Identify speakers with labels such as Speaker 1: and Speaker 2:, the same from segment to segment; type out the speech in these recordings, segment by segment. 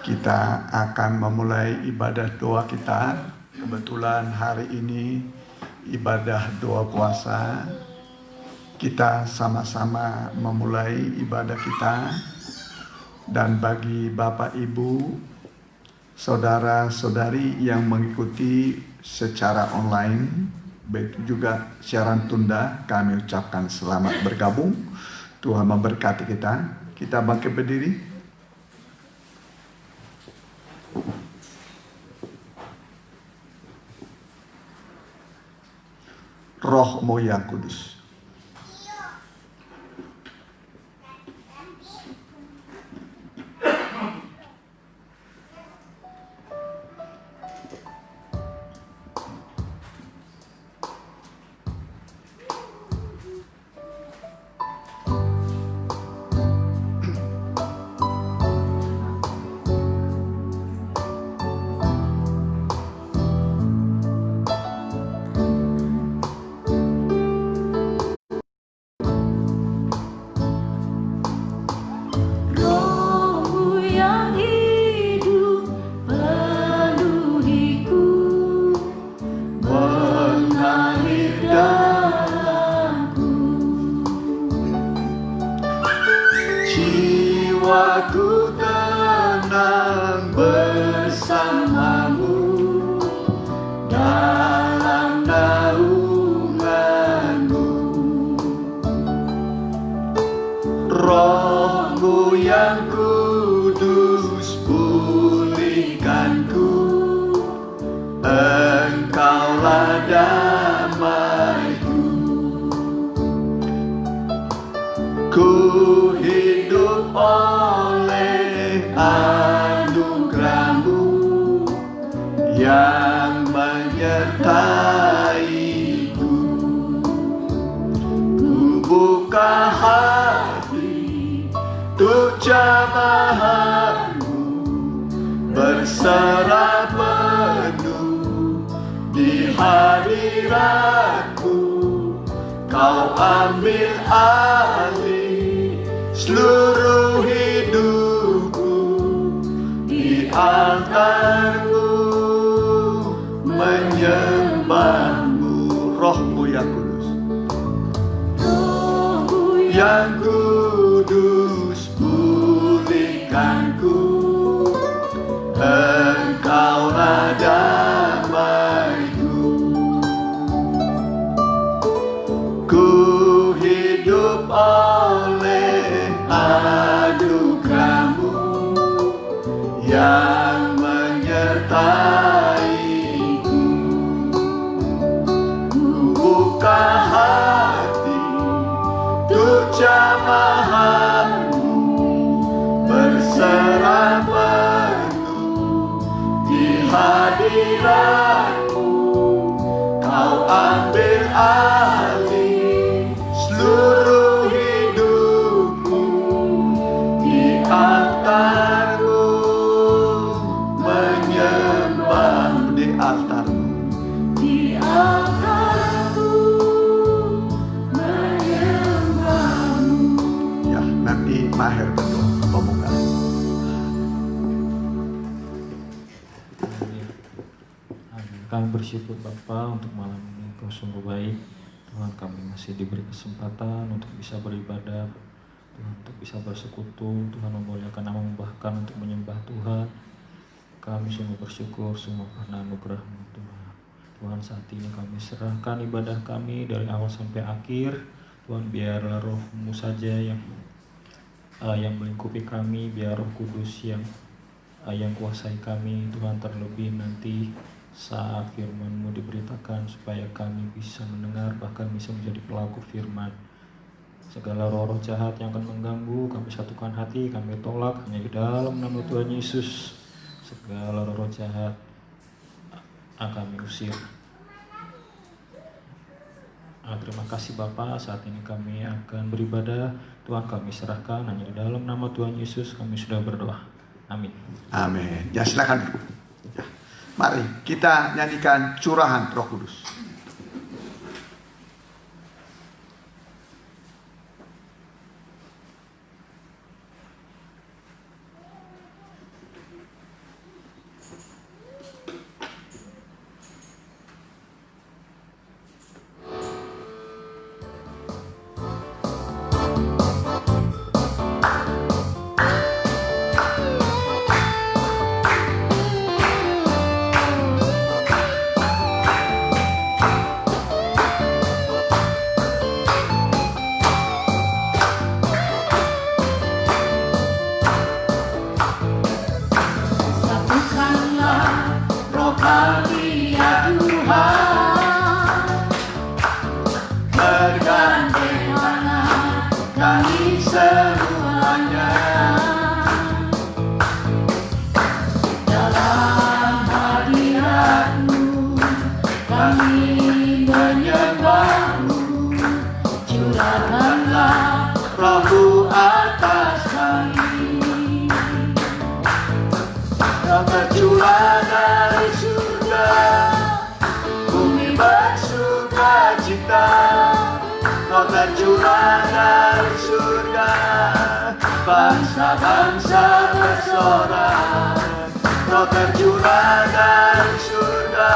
Speaker 1: Kita akan memulai ibadah doa kita. Kebetulan hari ini ibadah doa puasa. Kita sama-sama memulai ibadah kita. Dan bagi Bapak Ibu, saudara-saudari yang mengikuti secara online, baik juga siaran tunda, kami ucapkan selamat bergabung. Tuhan memberkati kita. Kita bangkit berdiri. Roh-Mu yang kudus. Jiwaku tenang bersamamu dalam naunganmu. Roh-Mu yang kudus pulihkanku, Engkaulah damaiku. Ku hidup oleh anugerah-Mu yang menyertaiku. Ku buka hati untuk jamahan-Mu, berserah penuh di hadirat-Mu. Kau ambil alih seluruh hidupku, di altar-Mu menyembah-Mu. Roh-Mu yang kudus, Roh-Mu yang kudus pulihkanku, Engkaulah damaiku. Ku hidup oleh anugerah-Mu yang menyertaiku. Ku buka hati untuk jamahan-Mu, berserah penuh di hadirat-Mu. Kau ambil alih seluruh hidupku, di altar-Mu menyembah. Di altar-Mu, di altar-Mu menyembah-Mu. Ya, nanti Maher berdoa pembuka.
Speaker 2: Kami bersyukur Bapa untuk malam ini, Kau sungguh baik. Tuhan, kami masih diberi kesempatan untuk bisa beribadah, Tuhan, untuk bisa bersekutu, Tuhan, memuliakan nama-Mu, bahkan untuk menyembah Tuhan. Kami sungguh bersyukur semua karena anugerah-Mu, Tuhan. Tuhan, saat ini kami serahkan ibadah kami dari awal sampai akhir. Tuhan, biarlah Roh-Mu saja yang melingkupi kami, biar Roh Kudus yang kuasai kami, Tuhan, terlebih nanti saat firman-Mu diberitakan, supaya kami bisa mendengar, bahkan bisa menjadi pelaku firman. Segala roh-roh jahat yang akan mengganggu, kami satukan hati, kami tolak hanya di dalam nama Tuhan Yesus. Segala roh-roh jahat kami usir. Terima kasih Bapa, saat ini kami akan beribadah. Tuhan, kami serahkan hanya di dalam nama Tuhan Yesus kami sudah berdoa. Amin.
Speaker 1: Amin. Ya, silakan. Ya. Mari kita nyanyikan curahan Roh Kudus. Kau tercurah dari surga, bumi bersuka cita. Kau tercurah dari surga, bangsa-bangsa bersorak. Kau tercurah dari surga,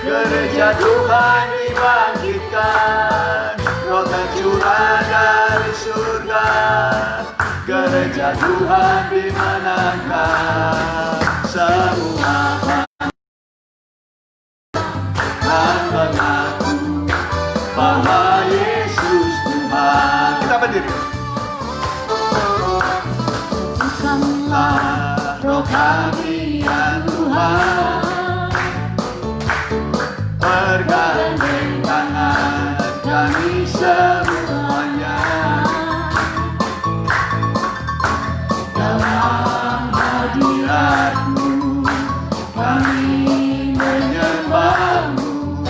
Speaker 1: gereja Tuhan dibangkitkan. Kau tercurah dari surga, gereja Tuhan dimenangkan. Semua bangsa mengaku bahwa Yesus Tuhan. Kita berdiri. Satukanlah roh kami ya Tuhan, bergandeng tangan kami semuanya dalam hadirat-Mu. Kami menyembah-Mu,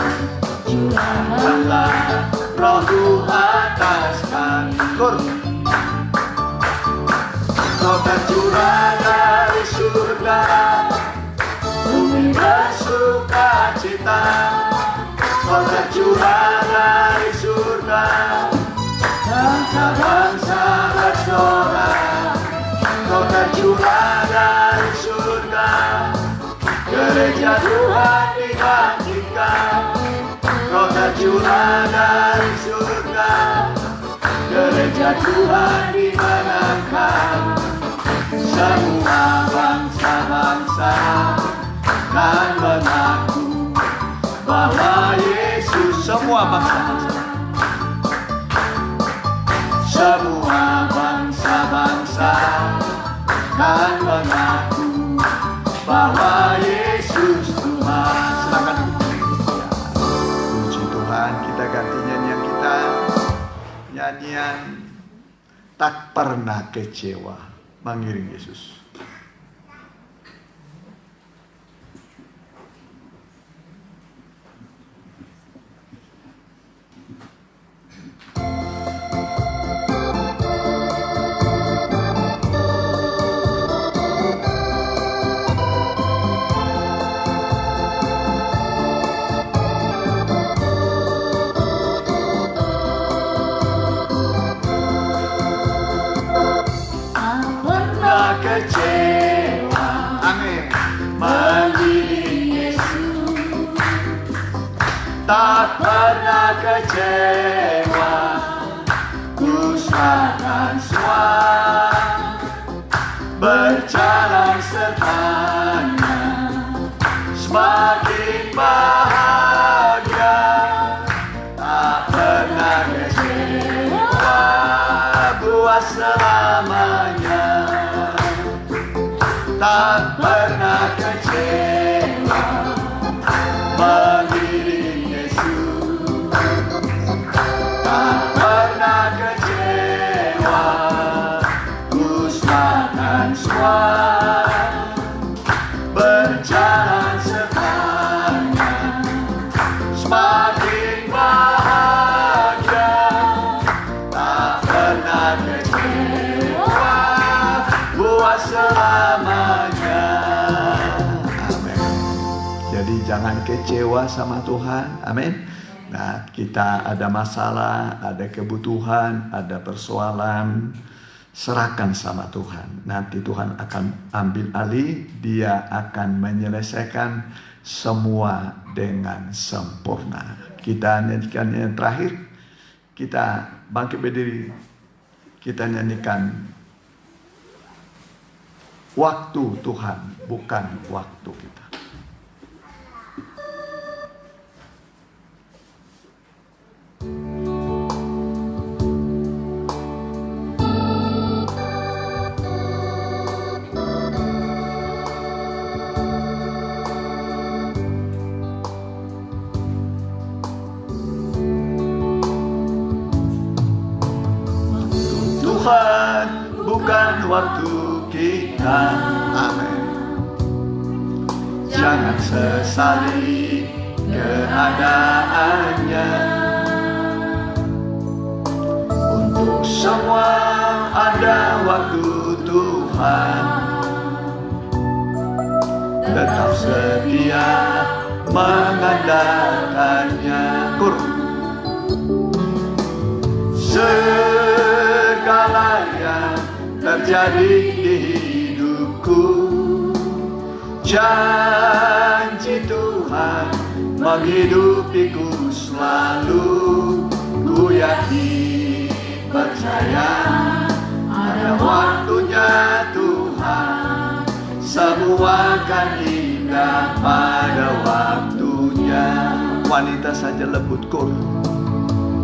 Speaker 1: curahkanlah roh-Mu atas kami. Kau tercurah dari surga, bumi bersuka cita. Kau tercurah dari surga, bangsa-bangsa bersorak. Kau tercurah dari surga, gereja Tuhan dibangkitkan. Kau tercurah dari surga, gereja Tuhan dimenangkan. Semua bangsa-bangsa kan mengaku bahwa Yesus. Semua bangsa-bangsa, semua bangsa-bangsa kan mengaku bahwa Yesus Tuhan. Silakan. Puji Tuhan, kita ganti nyanyian kita. Nyanyian tak pernah kecewa, mengiring Yesus. Kecewa, amin, mengiring Yesus. Tak pernah kecewa, ku serahkan semua, berjalan sertanya, semakin bahagia. Tak pernah kecewa, buat selamanya. Tak pernah kecewa, mengiring Yesus. Tak pernah kecewa, ku serahkan semua, berjalan sertanya, semakin bahagia. Tak pernah kecewa, buat selamanya. Amin. Jadi jangan kecewa sama Tuhan. Amin. Nah, kita ada masalah, ada kebutuhan, ada persoalan, serahkan sama Tuhan. Nanti Tuhan akan ambil alih, Dia akan menyelesaikan semua dengan sempurna. Kita nyanyikan yang terakhir. Kita bangkit berdiri. Kita nyanyikan waktu Tuhan, bukan waktu kita. Tuhan, bukan waktu kita. Amin. Jangan sesali keadaannya. Untuk semua ada waktu Tuhan. tetap setia mengandalkannya. Segala yang terjadi di hidupku, janji Tuhan menghidupiku selalu. Ku yakin, percaya, ada waktunya Tuhan, semua akan indah pada waktunya. Wanita saja lembut kur.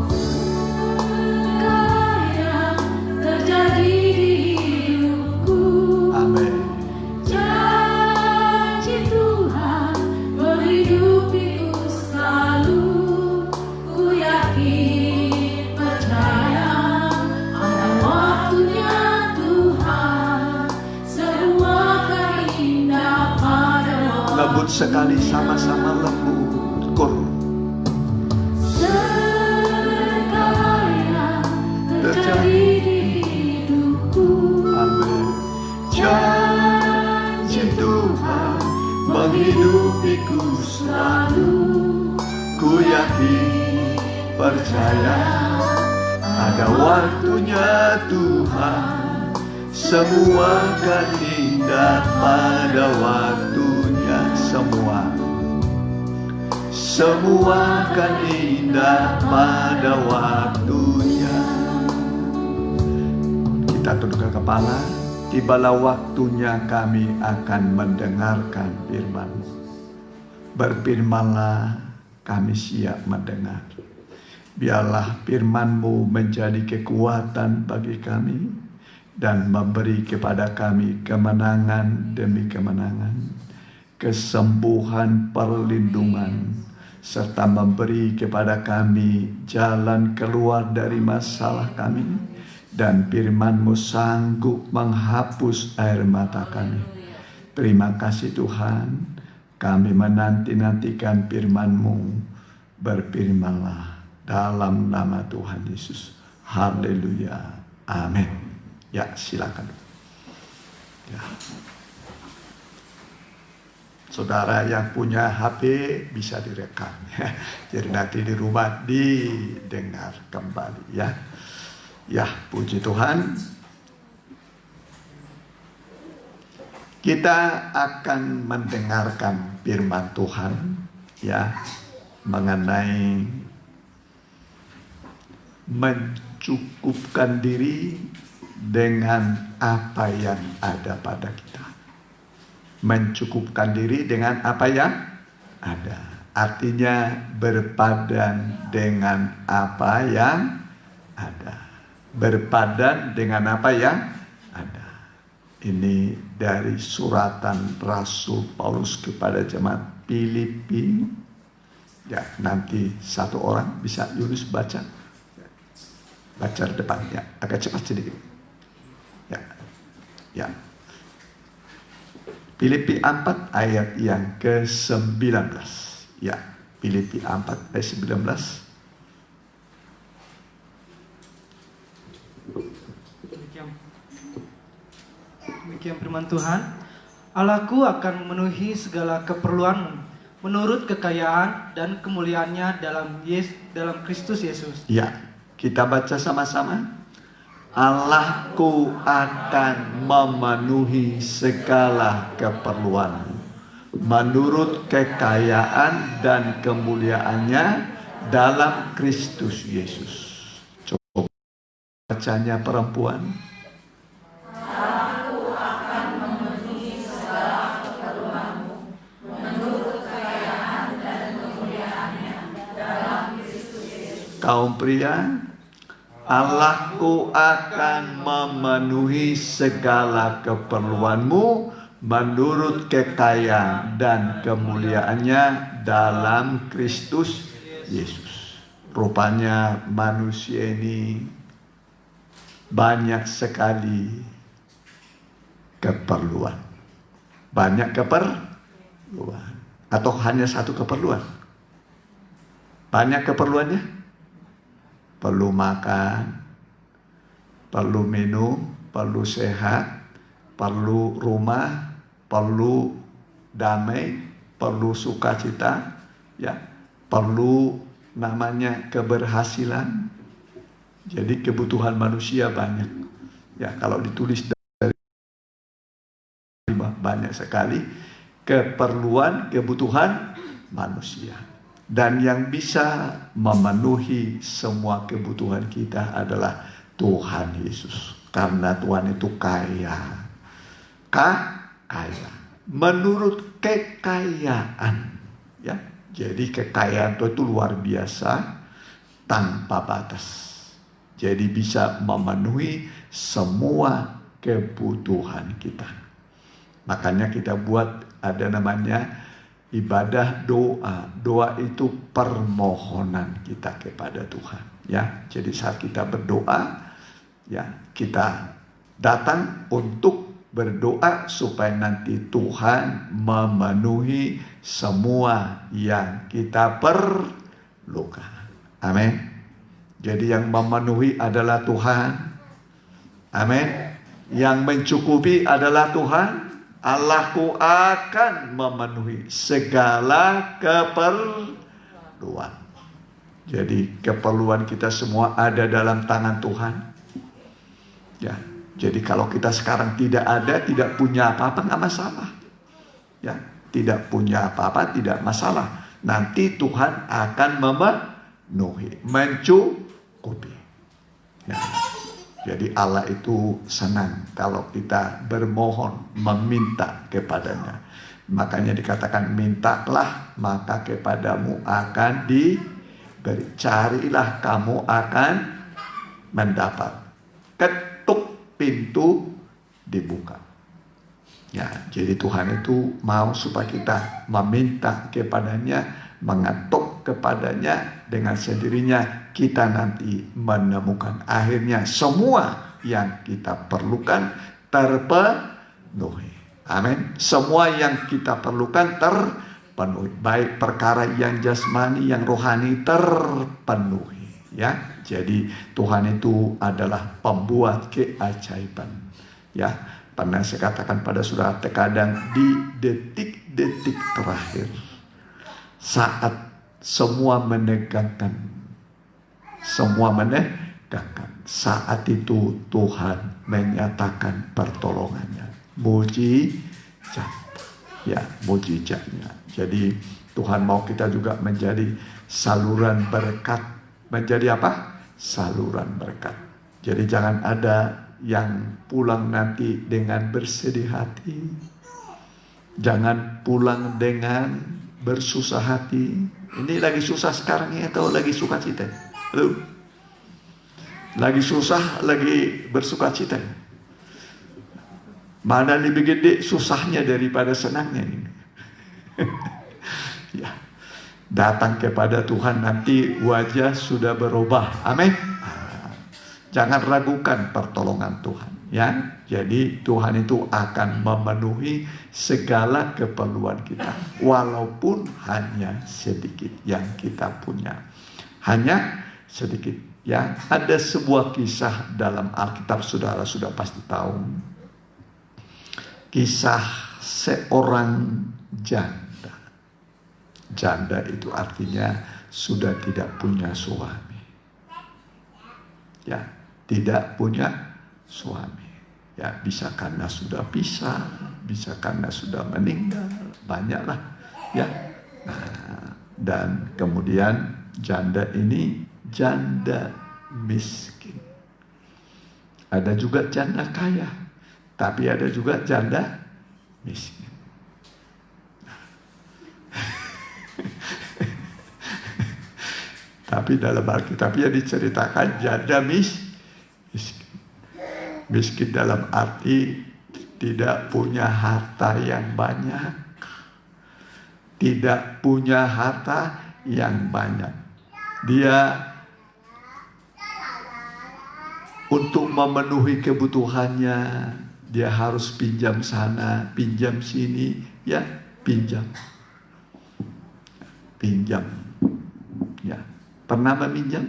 Speaker 3: Segala yang terjadi di hidupku,
Speaker 1: Amin.
Speaker 3: janji Tuhan menghidupiku selalu. Ku yakin, percaya, ada waktunya Tuhan, semua akan indah pada waktunya.
Speaker 1: Lembut sekali, sama-sama lembut kur.
Speaker 3: Segala yang terjadi di hidupku,
Speaker 1: Amin. Janji Tuhan menghidupiku selalu. Ku yakin, percaya, ada waktunya Tuhan, semua akan indah pada waktunya. Semua akan indah pada waktunya. Kita tundukkan kepala. Tibalah waktunya kami akan mendengarkan firman-Mu. Berfirmanlah, kami siap mendengar. Biarlah firman-Mu menjadi kekuatan bagi kami dan memberi kepada kami kemenangan demi kemenangan, kesembuhan, perlindungan, serta memberi kepada kami jalan keluar dari masalah kami. Dan firman-Mu sanggup menghapus air mata kami. Terima kasih Tuhan, kami menanti-nantikan firman-Mu. Berfirmanlah dalam nama Tuhan Yesus. Haleluya. Amin. Ya, silakan. Ya. Saudara yang punya HP bisa direkam ya. Jadi nanti di rumah didengar kembali ya. Ya, puji Tuhan. Kita akan mendengarkan firman Tuhan ya, mengenai mencukupkan diri dengan apa yang ada pada kita. Mencukupkan diri dengan apa yang ada. Artinya berpadan dengan apa yang ada. Berpadan dengan apa yang ada. Ini dari suratan Rasul Paulus kepada jemaat Filipi. Ya, nanti satu orang bisa Yunus baca. Baca depannya, agak cepat sedikit. Ya. Ya. Filipi 4 ayat yang ke-19. Ya, Filipi 4 ayat 19.
Speaker 4: Demikian firman Tuhan, Allahku akan memenuhi segala keperluanmu menurut kekayaan dan kemuliaannya dalam Kristus Yesus.
Speaker 1: Ya, kita baca sama-sama. Allahku akan memenuhi segala keperluanmu menurut kekayaan dan kemuliaannya dalam Kristus Yesus. Coba bacanya perempuan. Kaum pria, Allahku akan memenuhi segala keperluanmu menurut kekayaan dan kemuliaannya dalam Kristus Yesus. Rupanya manusia ini banyak sekali keperluan. Banyak keperluan. Atau hanya satu keperluan? Banyak keperluannya? Perlu makan, perlu minum, perlu sehat, perlu rumah, perlu damai, perlu sukacita, ya, perlu namanya keberhasilan. Jadi kebutuhan manusia banyak. Ya, kalau ditulis dari banyak sekali keperluan, kebutuhan manusia. Dan yang bisa memenuhi semua kebutuhan kita adalah Tuhan Yesus. Karena Tuhan itu kaya. Kaya. Menurut kekayaan. Ya. Jadi kekayaan itu luar biasa, tanpa batas. Jadi bisa memenuhi semua kebutuhan kita. Makanya kita buat ada namanya ibadah doa. Doa itu permohonan kita kepada Tuhan. Ya, jadi saat kita berdoa, ya kita datang untuk berdoa supaya nanti Tuhan memenuhi semua yang kita perlukan. Amin. Jadi yang memenuhi adalah Tuhan. Amin. Yang mencukupi adalah Tuhan. Allahku akan memenuhi segala keperluan. Jadi keperluan kita semua ada dalam tangan Tuhan. Ya, jadi kalau kita sekarang tidak ada, tidak punya apa-apa, nggak masalah. Ya, tidak punya apa-apa, tidak masalah. Nanti Tuhan akan memenuhi, mencukupi. Ya. Jadi Allah itu senang kalau kita bermohon, meminta kepadanya. Makanya dikatakan mintalah maka kepadamu akan diberi. Carilah kamu akan mendapat. Ketuk pintu dibuka. Ya, jadi Tuhan itu mau supaya kita meminta kepadanya, mengetuk kepadanya, dengan sendirinya kita nanti menemukan akhirnya semua yang kita perlukan terpenuhi. Amin. Semua yang kita perlukan terpenuhi, baik perkara yang jasmani, yang rohani terpenuhi. Ya, jadi Tuhan itu adalah pembuat keajaiban. Ya, pernah saya katakan pada saudara, terkadang di detik-detik terakhir, saat semua menegangkan, saat itu Tuhan menyatakan pertolongannya, mujizat, ya, mujizatnya. Jadi Tuhan mau kita juga menjadi saluran berkat. Menjadi apa? Saluran berkat. Jadi jangan ada yang pulang nanti dengan bersedih hati. Jangan pulang dengan bersusah hati. Ini lagi susah sekarang ya, atau lagi sukacita? Lagi susah, lagi bersukacita. Mana lebih gede susahnya daripada senangnya ini? Ya. Datang kepada Tuhan nanti wajah sudah berubah. Amin. Jangan ragukan pertolongan Tuhan. Ya, jadi Tuhan itu akan memenuhi segala keperluan kita, walaupun hanya sedikit yang kita punya, hanya sedikit. Ya, ada sebuah kisah dalam Alkitab, saudara sudah pasti tahu, kisah seorang janda. Janda itu artinya sudah tidak punya suami. Ya, tidak punya suami. Ya, bisa karena sudah pisah, bisa karena sudah meninggal, banyaklah. Ya, nah, dan kemudian janda ini janda miskin. Ada juga janda kaya, tapi ada juga janda miskin. Tapi dalam Alkitabnya diceritakan janda miskin. Miskin dalam arti tidak punya harta yang banyak. Tidak punya harta yang banyak. Dia untuk memenuhi kebutuhannya, dia harus pinjam sana, pinjam sini, ya, pinjam. Pinjam. Ya, pernah meminjam?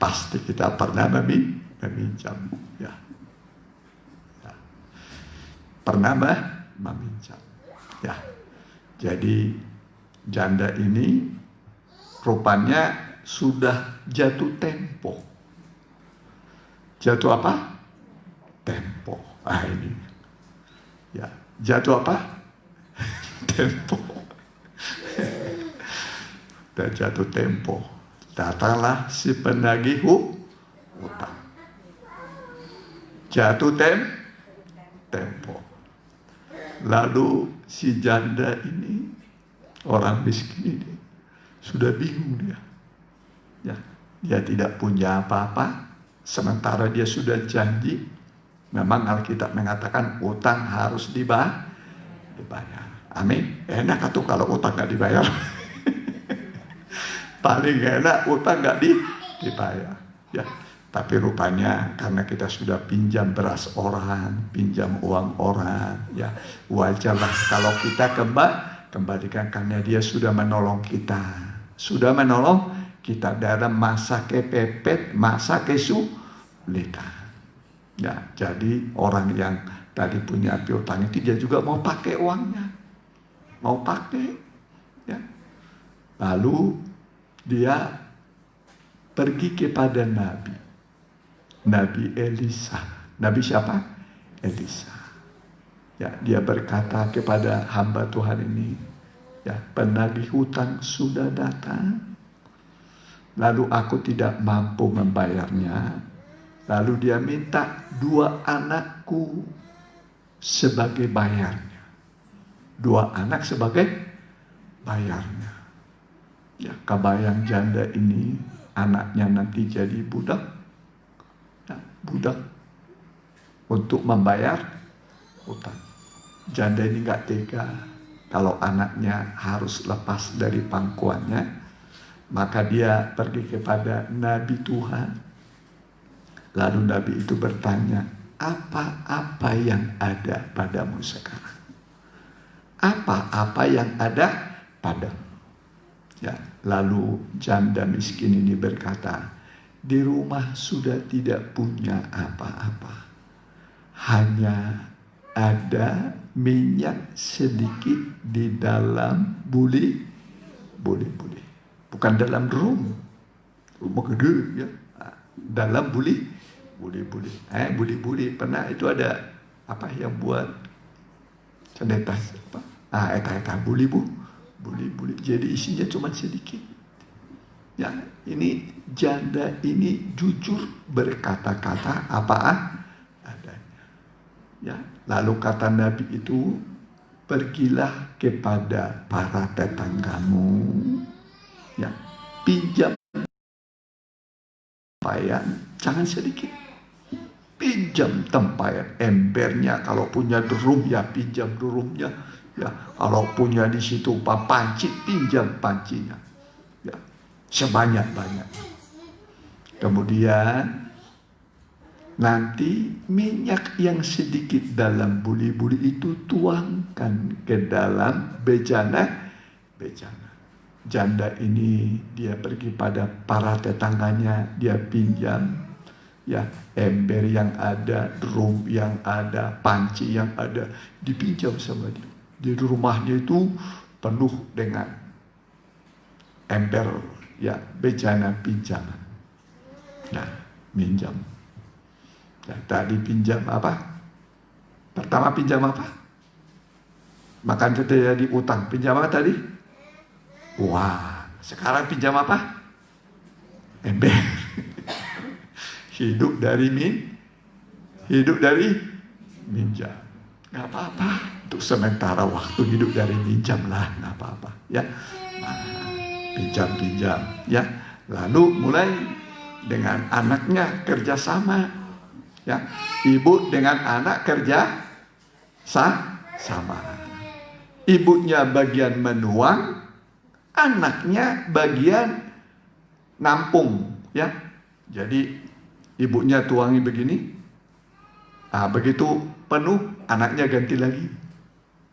Speaker 1: Pasti kita pernah meminjam. Ya. Ya. pernah meminjam. Ya, jadi janda ini rupanya sudah jatuh tempo. Jatuh apa? Tempo. Ini. Ya, jatuh apa? Tempo. Dan jatuh tempo. Datanglah si penagih hutang. Jatuh tempo. Lalu si janda ini, orang miskin ini, sudah bingung dia. Ya, dia tidak punya apa-apa. Sementara dia sudah janji. Memang Alkitab mengatakan utang harus dibayar. Amin. Enak tuh kalau utang nggak dibayar. Paling enak utang nggak dibayar. Ya. Tapi rupanya karena kita sudah pinjam beras orang, pinjam uang orang, ya wajarlah kalau kita kembalikan karena dia sudah menolong kita. Sudah menolong kita dalam masa kepepet, masa kesulitan. Ya, jadi orang yang tadi punya piutang itu dia juga mau pakai uangnya. Mau pakai. Ya. Lalu dia pergi kepada Nabi. Nabi Elisa. Nabi siapa? Elisa. Ya, dia berkata kepada hamba Tuhan ini, ya, penagih hutang sudah datang. Lalu aku tidak mampu membayarnya. Lalu dia minta 2 anakku sebagai bayarnya. 2 anak sebagai bayarnya. Ya, kebayang janda ini anaknya nanti jadi budak. Budak untuk membayar hutang. Janda ini gak tega kalau anaknya harus lepas dari pangkuannya, maka dia pergi kepada Nabi Tuhan. Lalu Nabi itu bertanya, apa-apa yang ada padamu sekarang? Apa-apa yang ada padamu? Ya, lalu janda miskin ini berkata, di rumah sudah tidak punya apa-apa. Hanya ada minyak sedikit di dalam buli. Bukan dalam drum. Rumah gede ya. Dalam buli. Buli. Pernah itu ada apa yang buat sedetas apa? Eta buli. Jadi isinya cuma sedikit. Ya, ini janda ini jujur berkata-kata apa adanya. Ya, lalu kata Nabi itu, pergilah kepada para tetanggamu, ya, pinjam tempayan, jangan sedikit. Pinjam tempayan, embernya, kalau punya drum ya pinjam drumnya, ya, kalau punya di situ panci, pinjam pancinya. Ya. Sebanyak-banyak. Kemudian nanti minyak yang sedikit dalam buli-buli itu tuangkan ke dalam bejana. Janda ini dia pergi pada para tetangganya, dia pinjam ya ember yang ada, drum yang ada, panci yang ada, dipinjam sama dia. Di rumahnya itu penuh dengan ember. Ya, bejana pinjaman. Nah, minjam. Ya, tadi pinjam apa? Pertama pinjam apa? Makan jadi utang. Pinjam apa tadi? Wah, sekarang pinjam apa? Ember. Hidup dari minjam. Gak apa-apa. Untuk sementara waktu hidup dari minjam lah, gak apa-apa. Ya. Nah, pinjam, ya. Lalu mulai dengan anaknya kerjasama, ya. Ibu dengan anak kerja sama. Ibunya bagian menuang, anaknya bagian nampung, ya. Jadi ibunya tuangi begini, begitu penuh, anaknya ganti lagi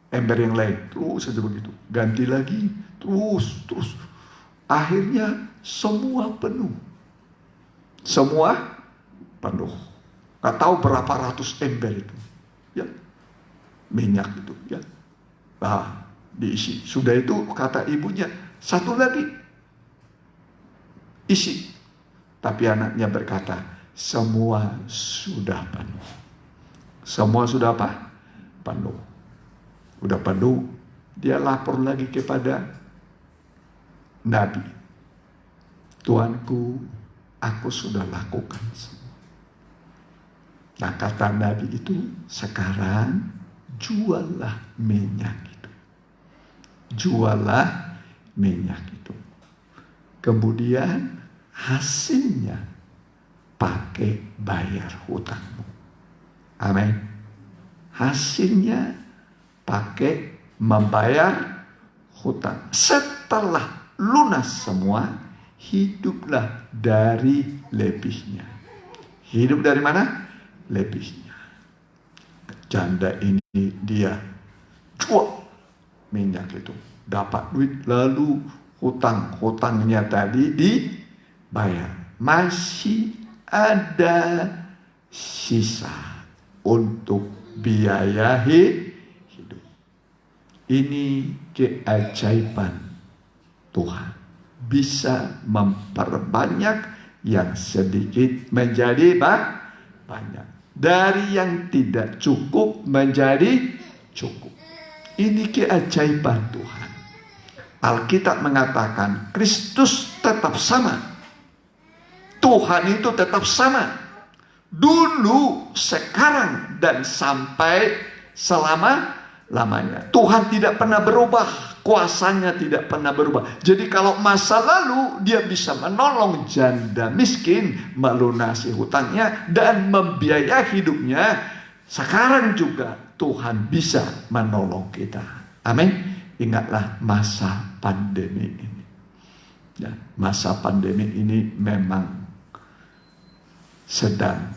Speaker 1: ember yang lain, terus saja begitu, ganti lagi, terus. Akhirnya semua penuh. Gak tahu berapa ratus ember itu. Ya. minyak itu ya. Diisi. Sudah itu kata ibunya, satu lagi isi. Tapi anaknya berkata, semua sudah penuh. Semua sudah apa? Penuh. Udah penuh, dia lapor lagi kepada Nabi. Tuanku, aku sudah lakukan semua. Nah kata Nabi itu, sekarang juallah minyak itu. Juallah minyak itu. Kemudian hasilnya pakai bayar hutangmu. Amin. Hasilnya pakai membayar hutang. Setelah lunas semua, hiduplah dari lebihnya. Hidup dari mana? Lebihnya. Janda ini dia jual minyak itu, dapat duit, lalu hutangnya tadi dibayar. Masih ada sisa untuk biaya hidup. Ini keajaiban Tuhan. Bisa memperbanyak yang sedikit menjadi banyak. Dari yang tidak cukup menjadi cukup. Ini keajaiban Tuhan. Alkitab mengatakan Kristus tetap sama. Tuhan itu tetap sama. Dulu, sekarang, dan sampai selama-lamanya. Tuhan tidak pernah berubah. Kuasanya tidak pernah berubah. Jadi kalau masa lalu dia bisa menolong janda miskin, melunasi hutangnya, dan membiayai hidupnya. Sekarang juga Tuhan bisa menolong kita. Amin. Ingatlah masa pandemi ini. Ya, masa pandemi ini memang sedang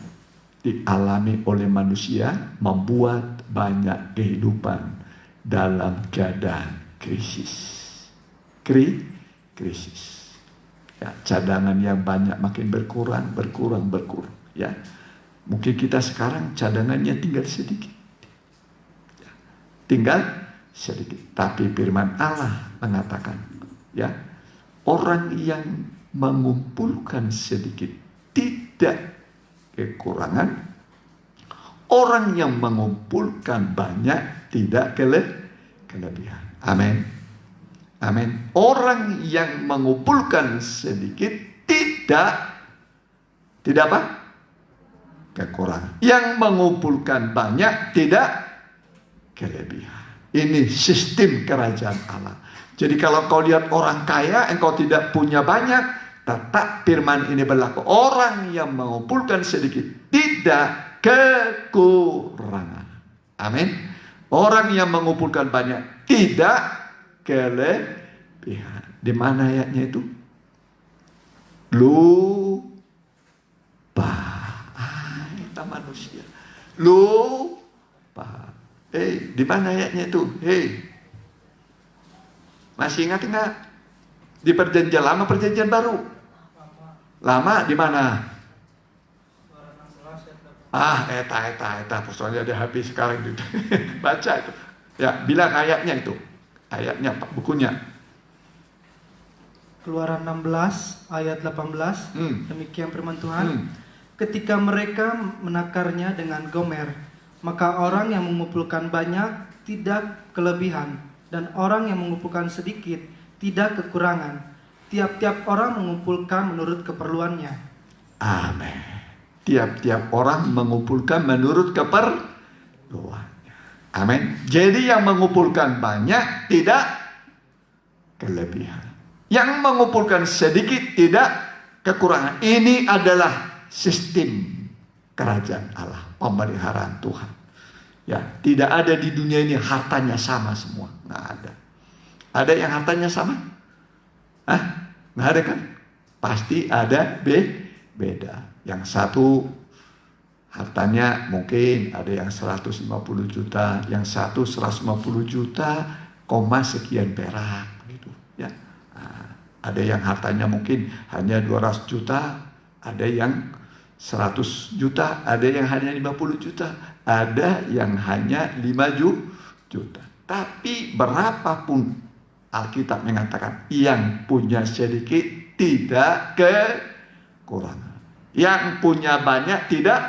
Speaker 1: dialami oleh manusia, membuat banyak kehidupan dalam keadaan krisis. Krisis. Ya, cadangan yang banyak makin berkurang. Ya, mungkin kita sekarang cadangannya tinggal sedikit. Ya, tinggal sedikit. Tapi firman Allah mengatakan, ya, orang yang mengumpulkan sedikit tidak kekurangan. Orang yang mengumpulkan banyak tidak kelebihan. Amin. Amin. Orang yang mengumpulkan sedikit tidak apa? Kekurangan. Yang mengumpulkan banyak tidak kelebihan. Ini sistem kerajaan Allah. Jadi kalau kau lihat orang kaya, engkau tidak punya banyak, tetap firman ini berlaku. Orang yang mengumpulkan sedikit tidak kekurangan. Amin. Orang yang mengumpulkan banyak tidak kelebihan. Di mana ayatnya itu? Lupa. Kita manusia. Lupa. Di mana ayatnya itu? Masih ingat enggak? Di perjanjian lama, perjanjian baru? Lama di mana? Eta, persoalannya ada habis sekarang itu. Baca itu. Ya, bilang ayatnya itu. Ayatnya, bukunya.
Speaker 4: Keluaran 16 ayat 18. Demikian firman Tuhan. Ketika mereka menakarnya dengan Gomer, maka orang yang mengumpulkan banyak tidak kelebihan, dan orang yang mengumpulkan sedikit tidak kekurangan. Tiap-tiap orang mengumpulkan menurut keperluannya.
Speaker 1: Amin. Tiap-tiap orang mengumpulkan menurut keperluannya. Amin. Jadi yang mengumpulkan banyak tidak kelebihan. Yang mengumpulkan sedikit tidak kekurangan. Ini adalah sistem kerajaan Allah, pemeliharaan Tuhan. Ya, tidak ada di dunia ini hartanya sama semua. Nggak ada. Ada yang hartanya sama? Nggak ada kan? Pasti ada beda. Yang satu hartanya mungkin ada yang 150 juta, yang satu 150 juta, sekian perak gitu ya. Ada yang hartanya mungkin hanya 200 juta, ada yang 100 juta, ada yang hanya 50 juta. Ada yang hanya 5 juta. Tapi berapapun Alkitab mengatakan yang punya sedikit tidak kekurangan. Yang punya banyak tidak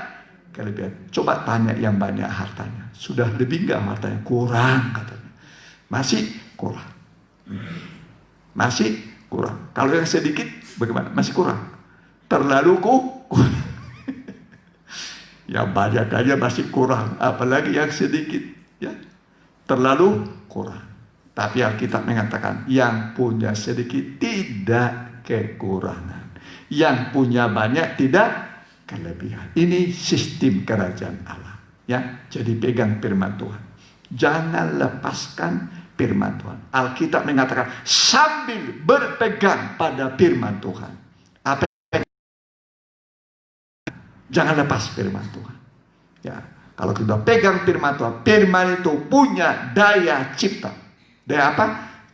Speaker 1: kelebihan. Coba tanya yang banyak hartanya. Sudah lebih enggak hartanya? Kurang katanya. Masih kurang. Masih kurang. Kalau yang sedikit bagaimana? Masih kurang. Terlalu kurang. Yang banyak aja masih kurang. Apalagi yang sedikit. Ya, terlalu kurang. Tapi Alkitab mengatakan yang punya sedikit tidak kekurangan. Yang punya banyak tidak kelebihan. Ini sistem kerajaan Allah. Ya, jadi pegang firman Tuhan. Jangan lepaskan firman Tuhan. Alkitab mengatakan sambil berpegang pada firman Tuhan. Apa? Jangan lepas firman Tuhan. Ya, kalau kita pegang firman Tuhan, firman itu punya daya cipta. Daya apa?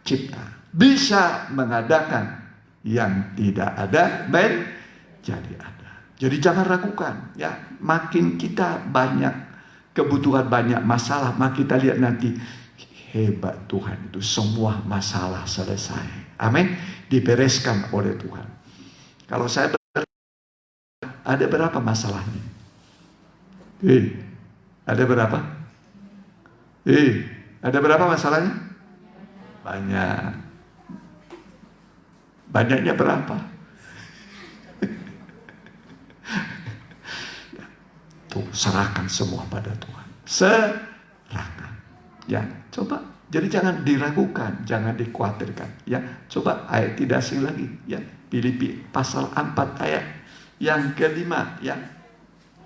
Speaker 1: Cipta. Bisa mengadakan yang tidak ada menjadi ada. Jadi jangan ragukan. Ya, makin kita banyak kebutuhan, banyak masalah, maka kita lihat nanti hebat Tuhan itu semua masalah selesai. Amin. Dibereskan oleh Tuhan. Kalau saya ada berapa masalahnya? Ada berapa? Ada berapa masalahnya? Banyak. Banyaknya berapa? Tuh, serahkan semua pada Tuhan. Serahkan. Ya, coba. Jadi jangan diragukan, jangan dikhawatirkan. Ya, coba ayat tidak asing lagi. Ya, Filipi pasal 4 ayat yang kelima. Ya,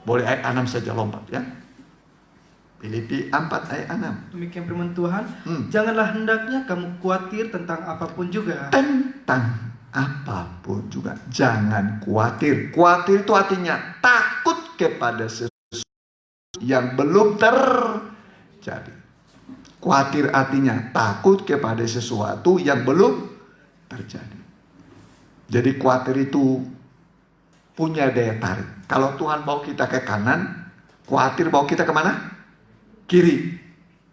Speaker 1: boleh ayat 6 saja lompat. Ya, Filipi 4 ayat 6.
Speaker 4: Demikian firman Tuhan. Janganlah hendaknya kamu khawatir tentang apapun juga.
Speaker 1: Tentang apapun juga jangan khawatir. Khawatir itu artinya takut kepada sesuatu yang belum terjadi. Khawatir artinya takut kepada sesuatu yang belum terjadi. Jadi khawatir itu punya daya tarik. Kalau Tuhan bawa kita ke kanan, khawatir bawa kita kemana? Kiri.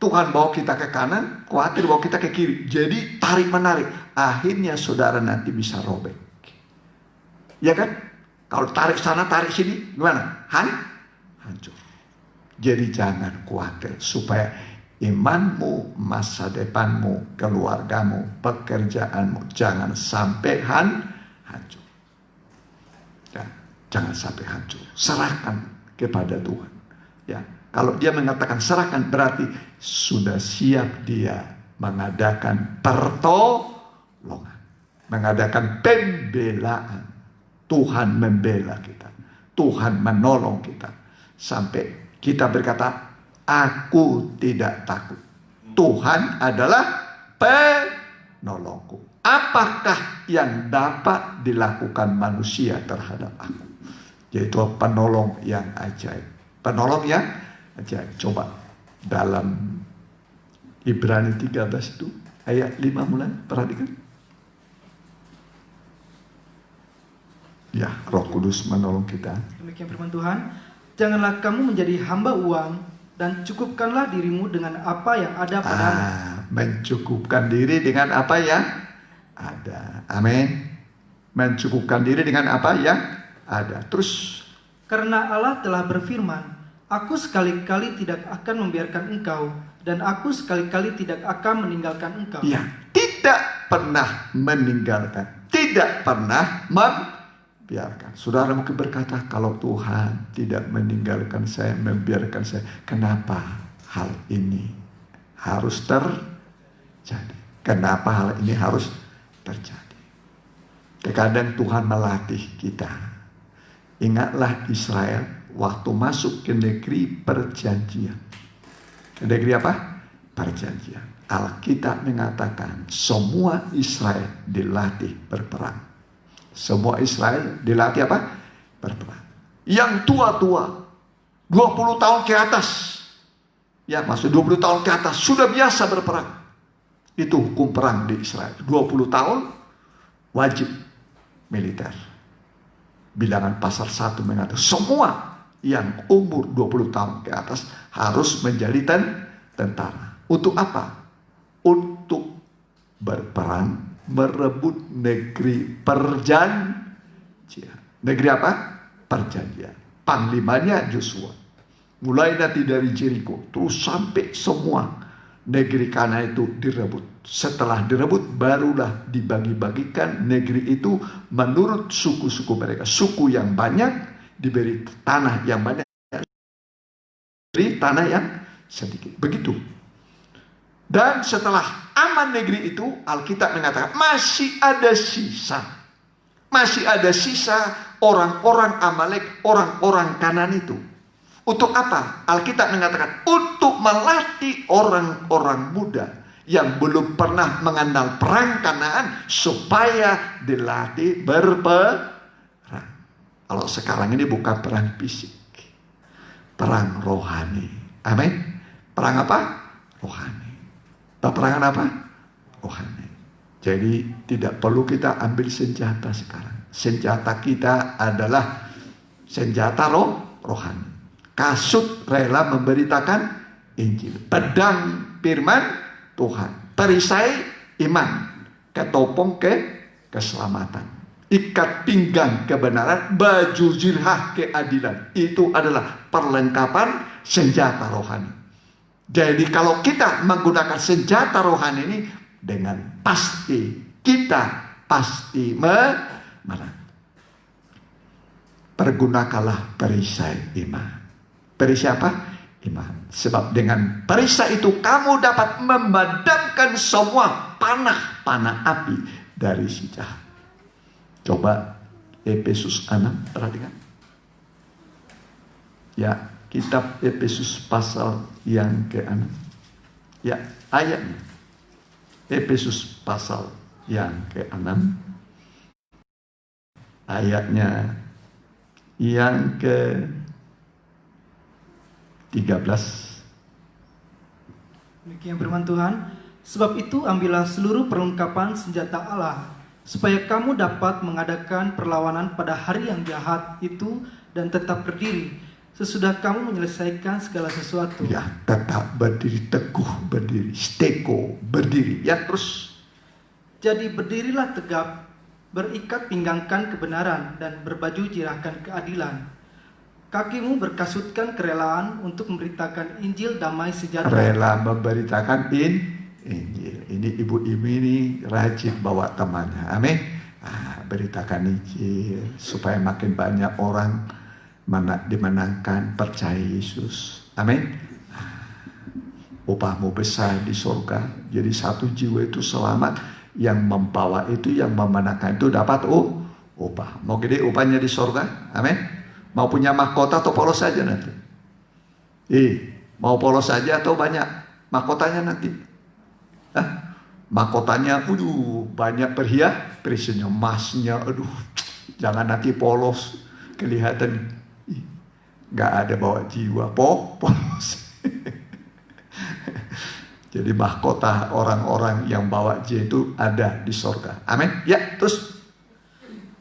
Speaker 1: Tuhan bawa kita ke kanan, khawatir bawa kita ke kiri. Jadi tarik menarik. Akhirnya saudara nanti bisa robek. Ya kan? Kalau tarik sana, tarik sini, gimana? Hancur. Jadi jangan khawatir supaya imanmu, masa depanmu, keluargamu, pekerjaanmu jangan sampai hancur. Ya, jangan sampai hancur. Serahkan kepada Tuhan. Ya, kalau dia mengatakan serahkan berarti sudah siap dia mengadakan pertolongan, mengadakan pembelaan. Tuhan membela kita, Tuhan menolong kita sampai kita berkata, aku tidak takut. Tuhan adalah penolongku. Apakah yang dapat dilakukan manusia terhadap aku? Yaitu penolong yang ajaib. Penolong yang ajaib. Coba dalam Ibrani 13 itu ayat 5 mulai, perhatikan. Ya, Roh Kudus menolong kita.
Speaker 4: Demikian firman Tuhan. Janganlah kamu menjadi hamba uang dan cukupkanlah dirimu dengan apa yang ada padamu.
Speaker 1: Mencukupkan diri dengan apa yang ada. Amin. Mencukupkan diri dengan apa yang ada. Terus.
Speaker 4: Karena Allah telah berfirman, aku sekali-kali tidak akan membiarkan engkau, dan aku sekali-kali tidak akan meninggalkan engkau.
Speaker 1: Ya, tidak pernah meninggalkan. Tidak pernah membiarkan. Saudara mungkin berkata, kalau Tuhan tidak meninggalkan saya, membiarkan saya, kenapa hal ini harus terjadi? Kenapa hal ini harus terjadi? Terkadang Tuhan melatih kita. Ingatlah Israel waktu masuk ke negeri perjanjian. Ke negeri apa? Perjanjian. Alkitab mengatakan semua Israel dilatih berperang. Semua Israel dilatih apa? Berperang. Yang tua-tua, 20 tahun ke atas. Ya, maksud 20 tahun ke atas sudah biasa berperang. Itu hukum perang di Israel. 20 tahun wajib militer. Bilangan pasal 1 mengatakan semua yang umur 20 tahun ke atas harus menjadi tentara. Untuk apa? Untuk berperang merebut negeri perjanjian. Negeri apa? Perjanjian. Panglimanya Joshua. Mulai nanti dari Jericho terus sampai semua negeri Kanaan itu direbut. Setelah direbut barulah dibagi-bagikan negeri itu menurut suku-suku mereka. Suku yang banyak diberi tanah yang banyak, diberi tanah yang sedikit. Begitu. Dan setelah aman negeri itu, Alkitab mengatakan masih ada sisa. Masih ada sisa orang-orang Amalek, orang-orang Kanaan itu. Untuk apa? Alkitab mengatakan untuk melatih orang-orang muda yang belum pernah mengenal perang Kanaan supaya dilatih berperang. Kalau sekarang ini bukan perang fisik, perang rohani. Amin. Perang apa? Rohani. Peperangan apa? Rohani. Jadi tidak perlu kita ambil senjata sekarang. Senjata kita adalah senjata rohani. Kasut rela memberitakan Injil. Pedang firman Tuhan. Perisai iman. Ketopong keselamatan. Ikat pinggang kebenaran. Baju zirhah keadilan. Itu adalah perlengkapan senjata rohani. Jadi kalau kita menggunakan senjata rohani ini, dengan pasti kita pasti menang. Pergunakanlah perisai iman. Perisai apa? Iman. Sebab dengan perisai itu kamu dapat memadamkan semua panah api dari si jahat. Coba Efesus 6, perhatikan. Ya, kitab Efesus pasal yang ke-6. Ya, ayatnya. Efesus pasal yang ke-6. Ayatnya yang ke-13.
Speaker 4: Demikian firman Tuhan. Sebab itu ambillah seluruh perlengkapan senjata Allah, supaya kamu dapat mengadakan perlawanan pada hari yang jahat itu dan tetap berdiri, sesudah kamu menyelesaikan segala sesuatu.
Speaker 1: Ya, tetap berdiri, teguh berdiri, steko berdiri. Ya, terus.
Speaker 4: Jadi berdirilah tegap, berikat pinggangkan kebenaran dan berbaju jirahkan keadilan. Kakimu berkasutkan kerelaan untuk memberitakan Injil damai sejahtera.
Speaker 1: Rela memberitakan Injil. Ini ibu-ibu ini rajin bawa temannya. Amin. Beritakan Injil supaya makin banyak orang dimenangkan percaya Yesus. Amin. Upahmu besar di surga. Jadi satu jiwa itu selamat, yang membawa itu, yang memenangkan itu dapat upah. Mau gede upahnya di surga. Amin. Mau punya mahkota atau polos saja nanti? Mau polos saja atau banyak mahkotanya nanti? Mahkotanya, banyak perhiasannya, emasnya, jangan nanti polos, kelihatan, nggak ada bawa jiwa, polos. Jadi mahkota orang-orang yang bawa jiwa itu ada di surga. Amin. Ya, terus.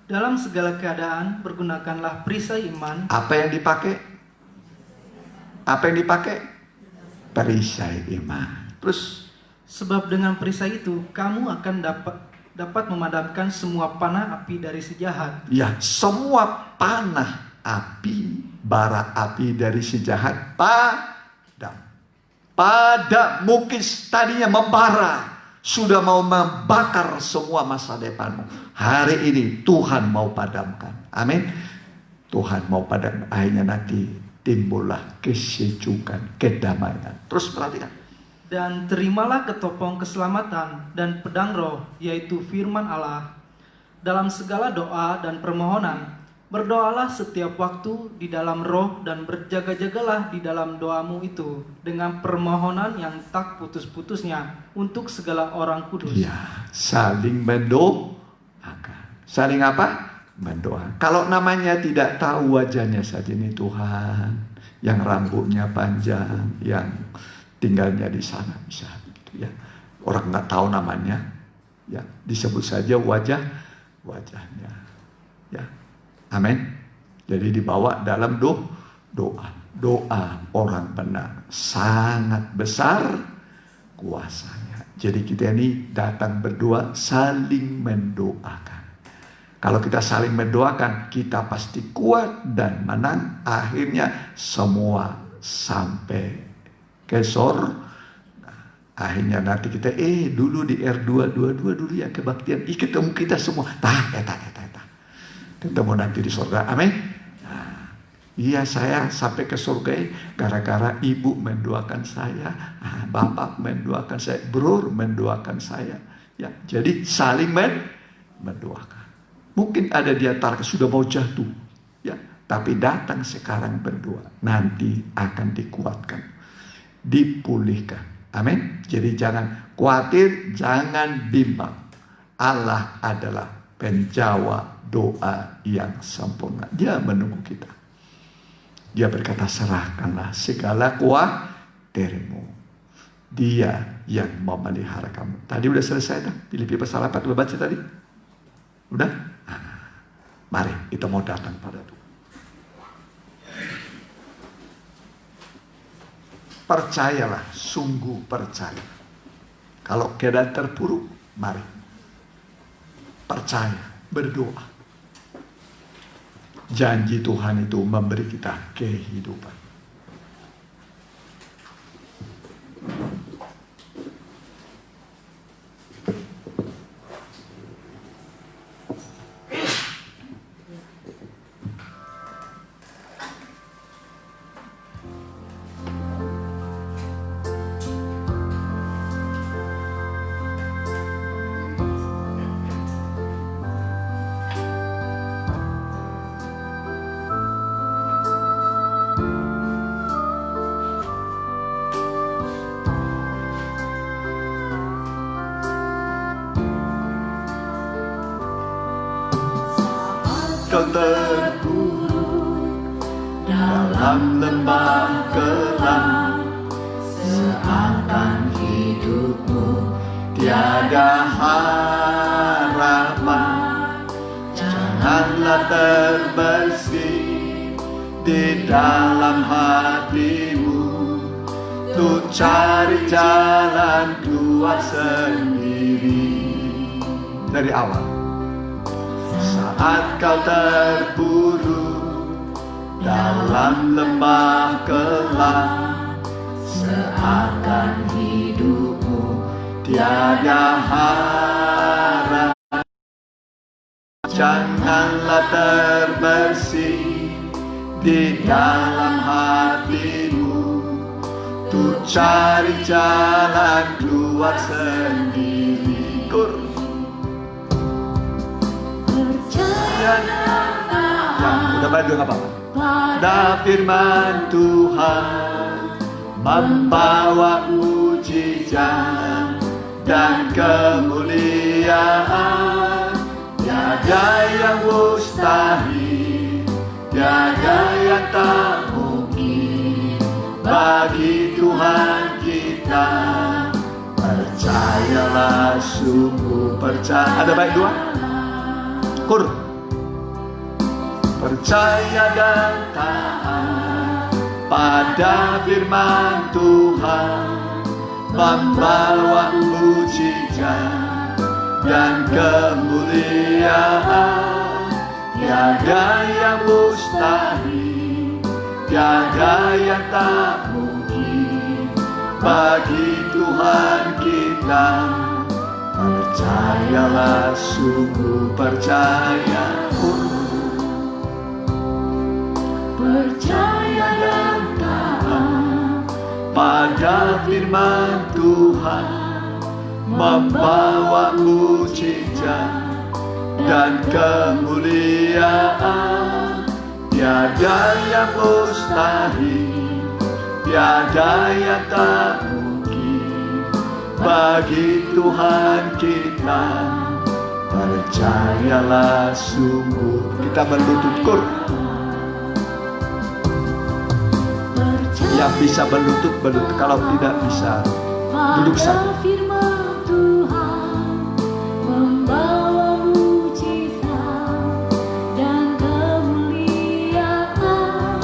Speaker 4: Dalam segala keadaan pergunakanlah perisai iman.
Speaker 1: Apa yang dipakai? Apa yang dipakai? Perisai iman. Terus.
Speaker 4: Sebab dengan perisai itu kamu akan dapat memadamkan semua panah api dari si jahat.
Speaker 1: Ya, semua panah api, bara api dari si jahat padam. Mungkin tadinya membara, sudah mau membakar semua masa depanmu. Hari ini Tuhan mau padamkan. Amin. Tuhan mau padamkan. Akhirnya nanti timbullah kesejukan, kedamaian. Terus perhatikan.
Speaker 4: Dan terimalah ketopong keselamatan dan pedang roh, yaitu firman Allah. Dalam segala doa dan permohonan, berdoalah setiap waktu di dalam roh dan berjaga-jagalah di dalam doamu itu dengan permohonan yang tak putus-putusnya untuk segala orang kudus.
Speaker 1: Ya, saling mendoakan. Saling apa? Mendoakan. Kalau namanya tidak tahu wajahnya saja ini Tuhan, yang rambutnya panjang, yang tinggalnya di sana, bisa gitu ya. Orang nggak tahu namanya, ya disebut saja wajahnya. Ya. Amin. Jadi dibawa dalam doa. Doa orang benar sangat besar kuasanya. Jadi kita ini datang berdoa, saling mendoakan. Kalau kita saling mendoakan, kita pasti kuat dan menang. Akhirnya semua sampai ke sor. Akhirnya nanti kita dulu di R222 dulu ya kebaktian. Ketemu kita semua. Ketemu nanti di surga. Amin. Iya, saya sampai ke surga gara-gara ibu mendoakan saya, bapak mendoakan saya, bror mendoakan saya. Ya, jadi saling mendoakan. Mungkin ada di antara sudah mau jatuh, ya, tapi datang sekarang berdoa, nanti akan dikuatkan, dipulihkan. Amin. Jadi jangan khawatir, jangan bimbang. Allah adalah penjawab doa yang sempurna. Dia menunggu kita. Dia berkata, serahkanlah segala khawatirmu. Dia yang memelihara kamu. Tadi udah selesai kan? Filipi pasal 4 udah baca tadi? Udah? Mari kita mau datang pada Tuhan. Percayalah, sungguh percaya. Kalau keadaan terpuruk, mari percaya, berdoa. Janji Tuhan itu memberi kita kehidupan. Kau terpuruk dalam lembah kelam, seakan hidupmu tiada harapan. Janganlah terbersih di dalam hatimu, untuk cari jalan keluar sendiri. Dari awal, saat kau terpuruk dalam lembah kelam, seakan hidupmu tiada harapan. Janganlah terbersih di dalam hatimu, untuk cari jalan keluar sendiri. Udah baju nggak apa-apa. Pada firman Tuhan membawa mujizat dan kemuliaan. Tiada yang mustahil, tiada yang tak mungkin bagi Tuhan kita. Percayalah, sungguh percaya. Ada baik dua? Percaya dan taat pada firman Tuhan, membawa mujizat dan kemuliaan. Tiada yang mustahil, tiada yang tak mungkin bagi Tuhan kita. Percayalah, sungguh percaya. Percaya dan taat pada firman Tuhan, membawa mujizat dan kemuliaan. Tiada yang mustahil, tiada yang tak mungkin bagi Tuhan kita. Percayalah, sungguh. Kita berlutut yang bisa berlutut. Kalau tidak bisa, duduk saja.
Speaker 3: Firman Tuhan membawa mujizat dan kemuliaan.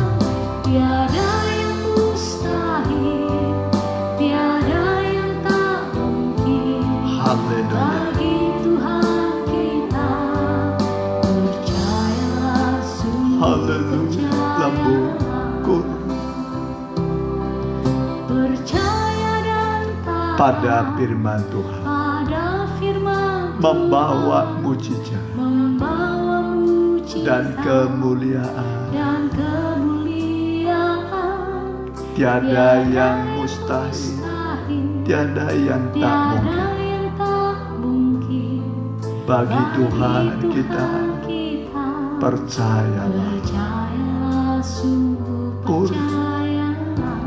Speaker 1: pada firman Tuhan,
Speaker 3: pada firman
Speaker 1: membawa mujizat
Speaker 3: membawa mujizat
Speaker 1: dan kemuliaan.
Speaker 3: dan kemuliaan.
Speaker 1: Tiada yang mustahil, tiada yang tak
Speaker 3: Tiada
Speaker 1: mungkin.
Speaker 3: yang tak mungkin.
Speaker 1: Bagi Tuhan kita
Speaker 3: kita
Speaker 1: percayalah.
Speaker 3: percayalah, sungguh percayalah.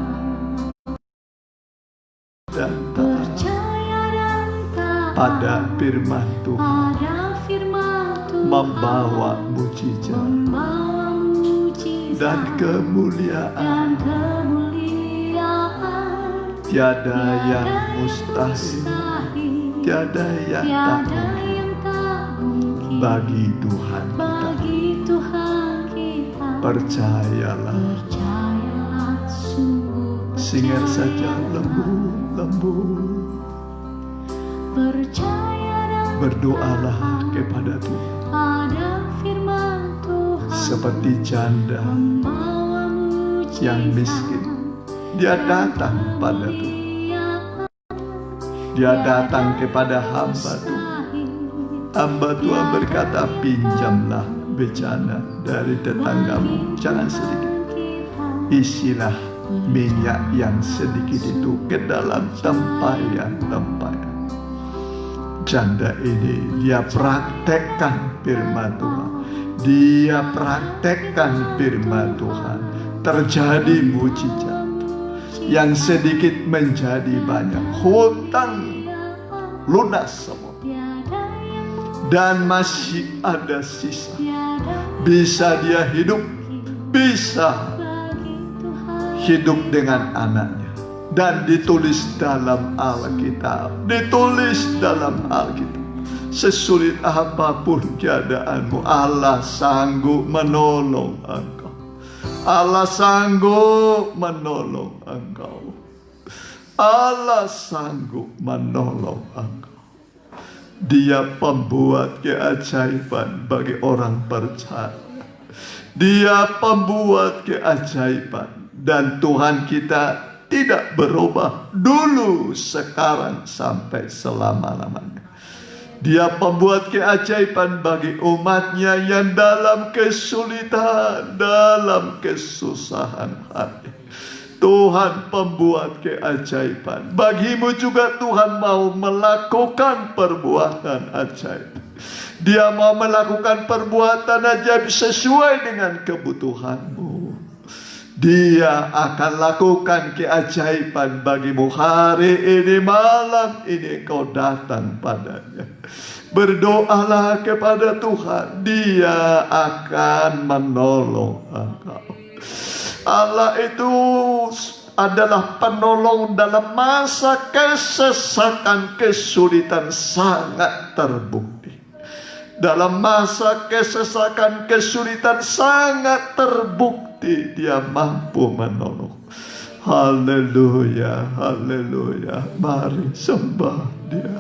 Speaker 1: Dan taat
Speaker 3: Percaya dan taat
Speaker 1: pada firman Tuhan,
Speaker 3: pada firman Tuhan,
Speaker 1: membawa mujizat
Speaker 3: membawa mujizat
Speaker 1: dan kemuliaan.
Speaker 3: dan kemuliaan.
Speaker 1: Tiada yang mustahil, tiada yang tak
Speaker 3: Tiada
Speaker 1: mungkin.
Speaker 3: yang tak mungkin.
Speaker 1: Bagi Tuhan kita
Speaker 3: Bagi Tuhan kita
Speaker 1: percayalah.
Speaker 3: percayalah, sungguh
Speaker 1: Singar saja
Speaker 3: percayalah.
Speaker 1: lembut-lembut.
Speaker 3: Percaya dan
Speaker 1: Berdoalah kepada Tuhan
Speaker 3: pada firman Tuhan,
Speaker 1: seperti janda
Speaker 3: membawa mujizat
Speaker 1: yang miskin. Dia datang pada Tuhan. Dia datang kepada hamba Tuhan. Hamba Tuhan berkata, pinjamlah bejana dari tetanggamu, jangan sedikit. Isilah minyak yang sedikit itu ke dalam tempayan-tempayan. Janda ini dia praktekkan firman Tuhan. Dia praktekkan firman Tuhan. Terjadi mujizat. Yang sedikit menjadi banyak. Hutang lunas semua. Dan masih ada sisa. Bisa dia hidup. Bisa hidup dengan anaknya. Dan ditulis dalam Alkitab. Ditulis dalam Alkitab. Sesulit apapun keadaanmu, Allah sanggup menolong engkau. Allah sanggup menolong engkau. Allah sanggup menolong engkau. Dia pembuat keajaiban bagi orang percaya. Dia pembuat keajaiban. Dan Tuhan kita tidak berubah dulu, sekarang, sampai selama-lamanya. Dia pembuat keajaiban bagi umatnya yang dalam kesulitan, dalam kesusahan hati. Tuhan pembuat keajaiban. Bagimu juga Tuhan mau melakukan perbuatan ajaib. Dia mau melakukan perbuatan ajaib sesuai dengan kebutuhanmu. Dia akan lakukan keajaiban bagimu hari ini, malam ini kau datang padanya. Berdoalah kepada Tuhan, Dia akan menolong engkau. Allah itu adalah penolong dalam masa kesesakan, kesulitan, sangat terbukti. Dalam masa kesesakan, kesulitan, sangat terbukti Dia mampu menolong. Haleluya, haleluya. Mari sembah Dia,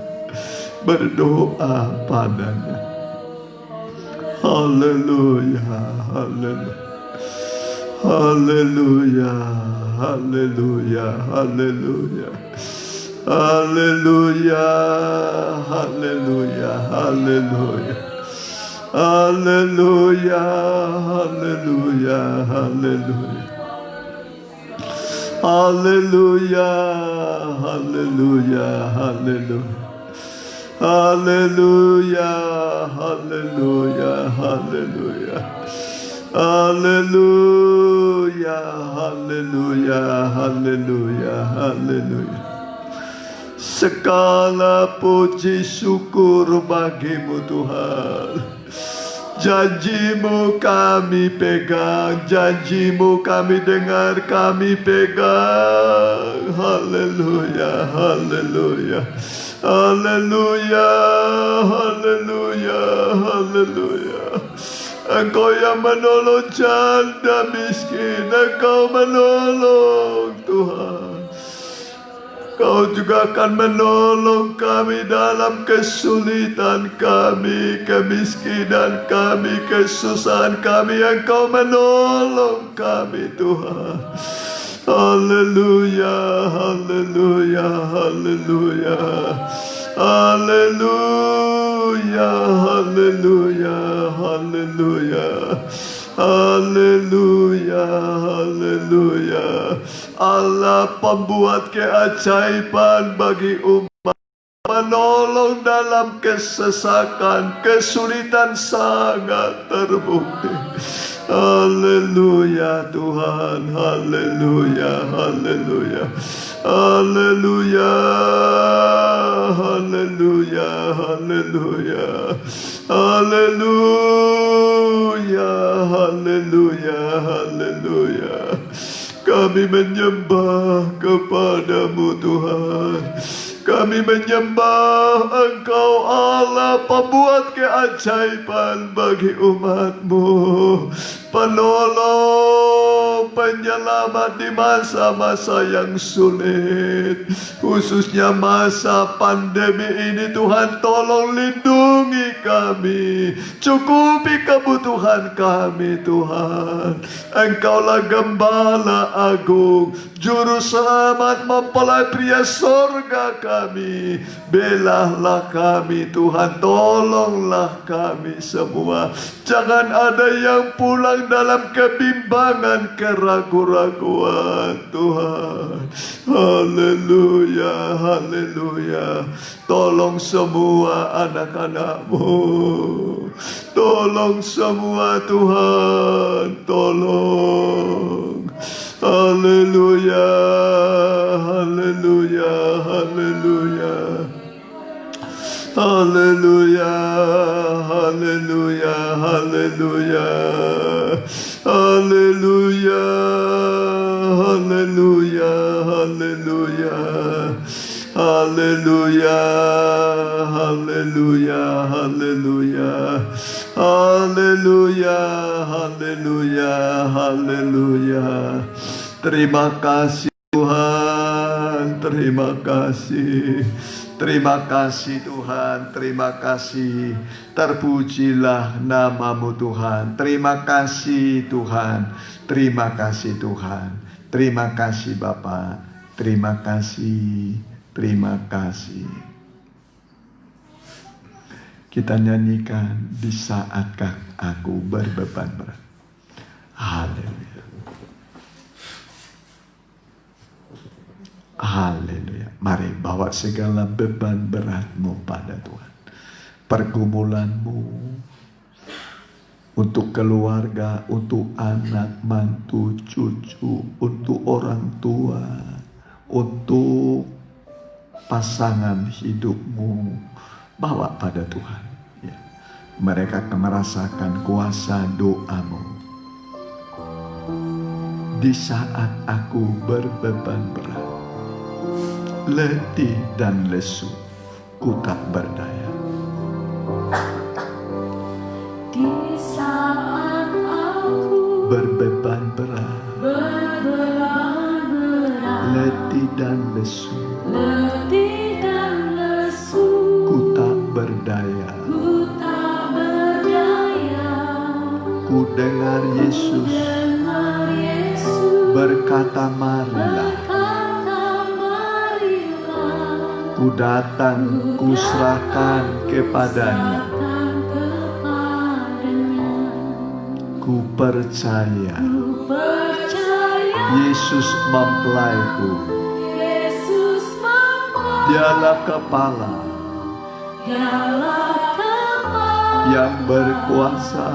Speaker 1: berdoa padanya. Haleluya, haleluya. Haleluya, haleluya, haleluya. Haleluya, haleluya, haleluya. Haleluya, haleluya, haleluya. Haleluya, haleluya, haleluya. Haleluya, haleluya, haleluya. Haleluya, haleluya, haleluya, haleluya. Segala puji syukur bagimu Tuhan. Janjimu kami pegang, janjimu kami dengar, kami pegang. Haleluya, haleluya. Haleluya, haleluya, haleluya. Engkau yang menolong janda miskin, Engkau menolong Tuhan. Kau juga akan menolong kami dalam kesulitan kami, kemiskinan kami, kesusahan kami. Engkau menolong kami Tuhan. Haleluya, haleluya, haleluya. Haleluya, haleluya, haleluya. Haleluya, haleluya. Allah pembuat keajaiban bagi umat, menolong dalam kesesakan, kesulitan sangat terbukti. Haleluya Tuhan, haleluya, haleluya. Haleluya, haleluya, haleluya. Haleluya, haleluya, haleluya. Kami menyembah kepadamu Tuhan. Kami menyembah Engkau Allah, pembuat keajaiban bagi umat-Mu, penolong, penyelamat di masa-masa yang sulit, khususnya masa pandemi ini. Tuhan, tolong lindungi kami, cukupi kebutuhan kami Tuhan. Engkaulah Gembala Agung, Juru Selamat, mempelai pria sorga kami. Belalah kami Tuhan, tolonglah kami semua. Jangan ada yang pulang dalam kebimbangan, keraguan-raguan Tuhan. Haleluya, haleluya. Tolong semua anak-anak-Mu, tolong semua Tuhan, tolong. Haleluya, haleluya, haleluya. Haleluya, haleluya, haleluya. Haleluya, haleluya, haleluya. Haleluya, haleluya, haleluya. Haleluya, haleluya, haleluya. Terima kasih Tuhan, terima kasih. Terima kasih Tuhan, terima kasih. Terpujilah nama-Mu Tuhan. Terima kasih Tuhan, terima kasih Tuhan. Terima kasih Bapa, terima kasih, terima kasih. Kita nyanyikan Di Saatkah Aku Berbeban Berat. Haleluya. Haleluya. Mari bawa segala beban beratmu pada Tuhan. Pergumulanmu untuk keluarga, untuk anak, mantu, cucu, untuk orang tua, untuk pasangan hidupmu. Bawa pada Tuhan. Ya. Mereka akan merasakan kuasa doamu. Di saat aku berbeban berat, letih dan lesu, ku tak berdaya.
Speaker 3: Di saat aku
Speaker 1: Berbeban berat, letih dan lesu, ku tak berdaya. Ku dengar Yesus berkata, marilah. Ku datang, ku serahkan kepadanya. Ku percaya Yesus mempelaiku. Dialah kepala yang berkuasa.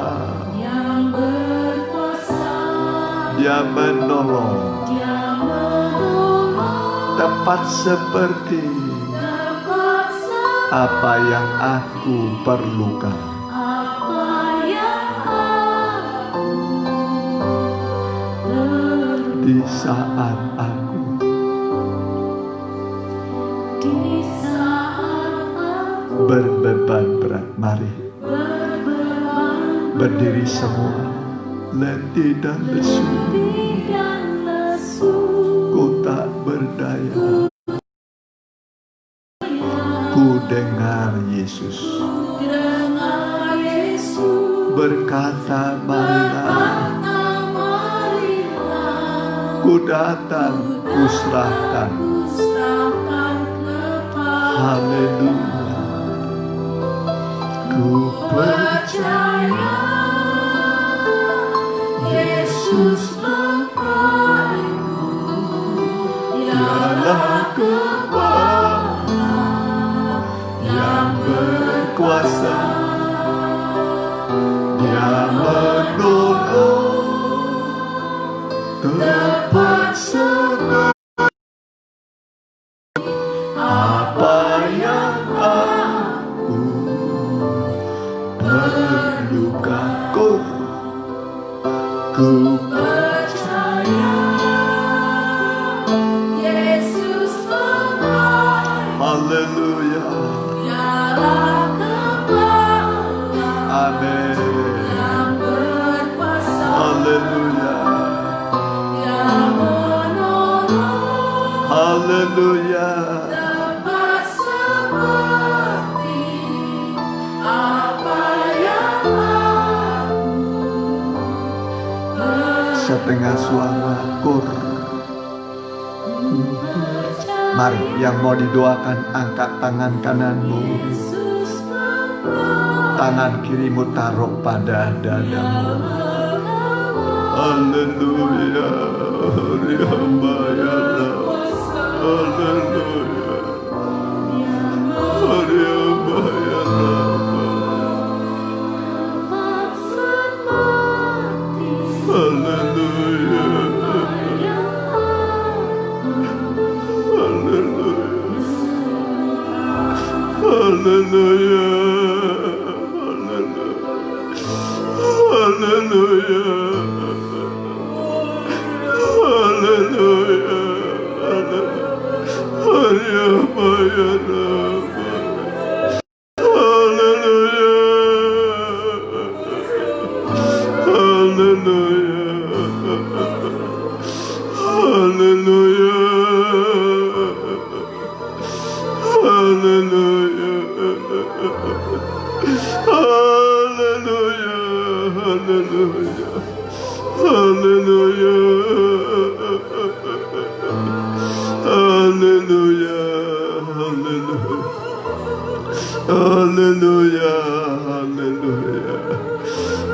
Speaker 1: Dia menolong tepat seperti apa yang aku perlukan. Di saat aku berbeban berat, mari berdiri semua, letih dan lesu, ku tak berdaya. Ku dengar Yesus berkata, marilah. ku datang, ku serahkan. Haleluya. Ku percaya
Speaker 3: Yesus menguraiku,
Speaker 1: Dialah kepala yang berkuasa. Dia menolong tepat seperti apa yang aku perlukan. Ku
Speaker 3: percaya Yesus menguraiku,
Speaker 1: haleluya.
Speaker 3: Dialah kepala
Speaker 1: Amin.
Speaker 3: yang berkuasa,
Speaker 1: Haleluya.
Speaker 3: yang menolong
Speaker 1: Haleluya.
Speaker 3: tepat seperti apa yang aku
Speaker 1: Setengah suara kur.
Speaker 3: percaya.
Speaker 1: Mari yang mau didoakan angkat tangan kananmu,
Speaker 3: Yesus menguraiku,
Speaker 1: tangan kirimu taruh pada dadamu. Haleluya. Riambayana. Haleluya. Riambayana.
Speaker 3: tepat seperti
Speaker 1: Haleluya.
Speaker 3: yang
Speaker 1: Haleluya. Haleluya. Haleluya. Haleluya. Haleluya. Haleluya, haleluya.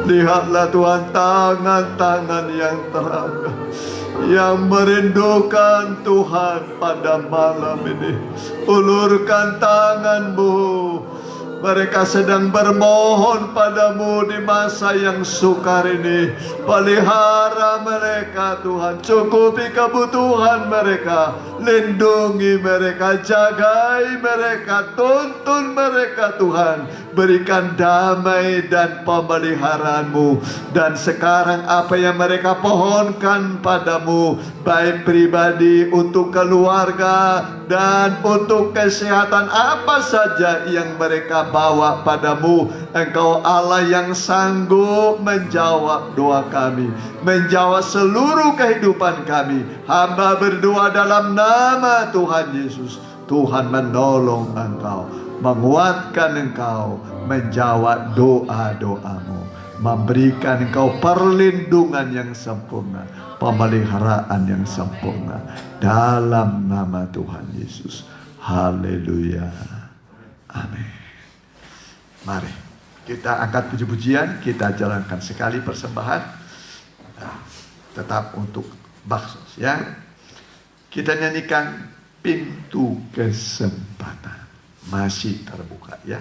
Speaker 1: Lihatlah Tuhan, tangan-tangan yang terang, yang merindukan Tuhan pada malam ini. Ulurkan tanganmu. Mereka sedang bermohon padamu di masa yang sukar ini. Pelihara mereka Tuhan, cukupi kebutuhan mereka, lindungi mereka, jagai mereka, tuntun mereka Tuhan. Berikan damai dan pemeliharaanmu. Dan sekarang apa yang mereka pohonkan padamu, baik pribadi, untuk keluarga, dan untuk kesehatan, apa saja yang mereka bawa padamu, Engkau Allah yang sanggup menjawab doa kami, menjawab seluruh kehidupan kami. Hamba berdoa dalam nama Tuhan Yesus. Tuhan menolong engkau, menguatkan engkau, menjawab doa-doamu, memberikan engkau perlindungan yang sempurna, pemeliharaan yang sempurna, dalam nama Tuhan Yesus. Haleluya. Amin. Mari kita angkat puji-pujian, kita jalankan sekali persembahan. Tetap untuk baksos ya. Kita nyanyikan pintu kesempatan masih terbuka ya.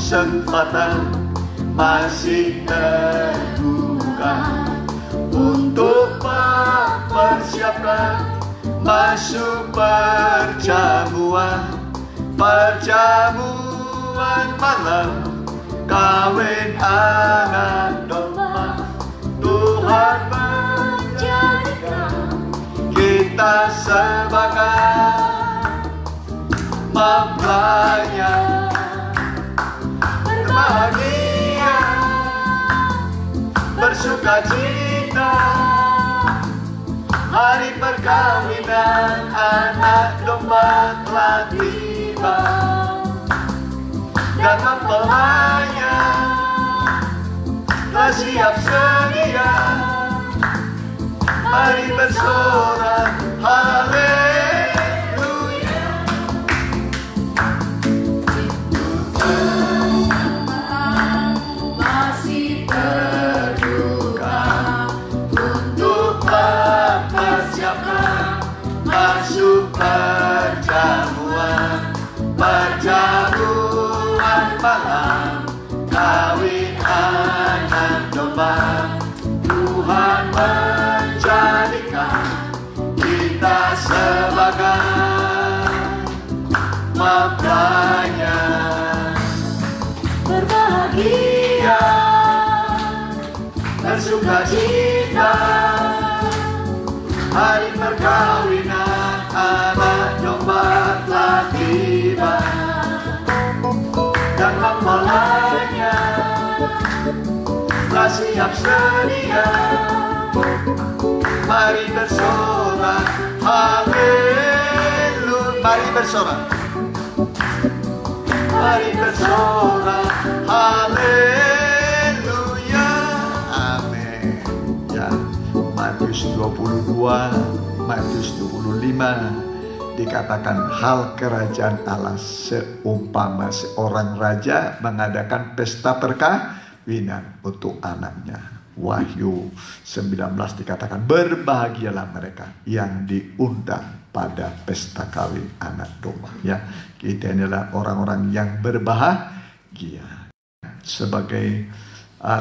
Speaker 1: Kesempatan masih terbuka untuk mempersiapkan masuk perjamuan malam kawin anak domba. Tuhan menjadikan kita sebagai mempelainya berbahagia, bersuka cita, hari perkawinan anak domba telah tiba, dan mempelainya telah siap sedia. Mari bersorak haleluya.
Speaker 3: Masih terbuka
Speaker 1: Untuk mempersiapkan masuk perjamuan malam kawin anak domba. Tuhan menjadikan kita sebagai mempelainya
Speaker 3: berbahagia,
Speaker 1: bersuka cita, hari perkawinan anak domba telah tiba, dan mempelainya telah siap sedia. Mari bersorak haleluya. Mari bersorak, mari bersorak haleluya. Amin. Ya, Matius 22, Matius 25 dikatakan hal kerajaan Allah seumpama seorang raja mengadakan pesta perkawinan untuk anaknya. Wahyu 19 dikatakan berbahagialah mereka yang diundang pada pesta kawin anak domba. Ya, kita inilah orang-orang yang berbahagia. Sebagai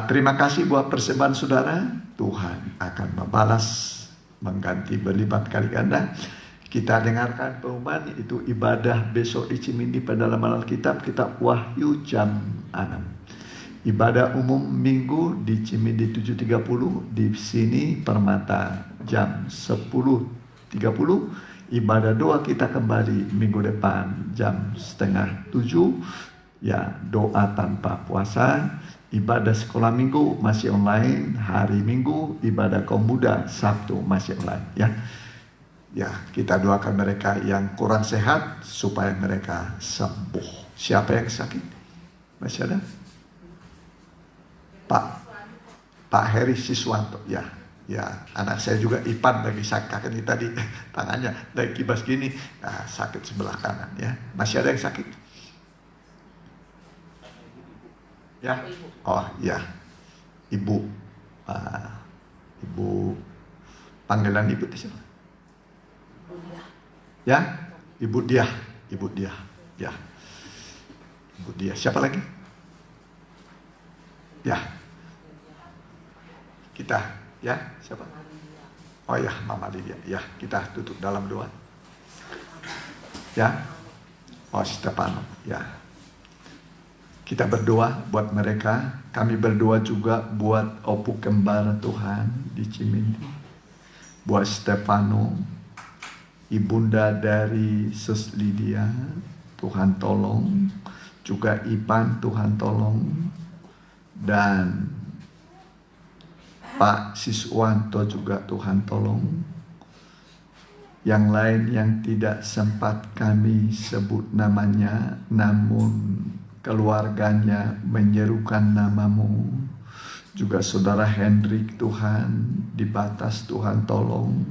Speaker 1: terima kasih buat persembahan saudara, Tuhan akan membalas, mengganti berlipat kali ganda. Kita dengarkan pengumuman itu ibadah besok di Cimindi pada dalam Alkitab, kitab Wahyu jam 6. Ibadah umum minggu di Cimindi 7.30, di sini Permata jam 10.30. Ibadah doa kita kembali minggu depan jam 6:30. Ya, doa tanpa puasa. Ibadah sekolah minggu masih online. Hari Minggu ibadah kaum muda Sabtu masih online. Ya, kita doakan mereka yang kurang sehat supaya mereka sembuh. Siapa yang sakit? Masih ada? Pak Heri Siswanto, ya, anak saya juga Ipan lagi sakit ini tadi tangannya lagi kibas gini, sakit sebelah kanan, ya. Masih ada yang sakit? Ya, oh ya, ibu, ibu panggilan ibu itu siapa? Ya, Ibu Diah, ya, Ibu Diah. Siapa lagi? Ya. Kita, ya, siapa? Oh ya, Mama Lydia. Ya, kita tutup dalam doa. Ya. Oh, Stefano. Ya. Kita berdoa buat mereka. Kami berdoa juga buat Opu Kembar Tuhan di Cimindi. Buat Stefano, ibunda dari Sus Lydia, Tuhan tolong. Juga Ipan, Tuhan tolong. Dan Pak Siswanto juga Tuhan tolong. Yang lain yang tidak sempat kami sebut namanya, namun keluarganya menyerukan namamu. Juga saudara Hendrik Tuhan, di batas Tuhan tolong.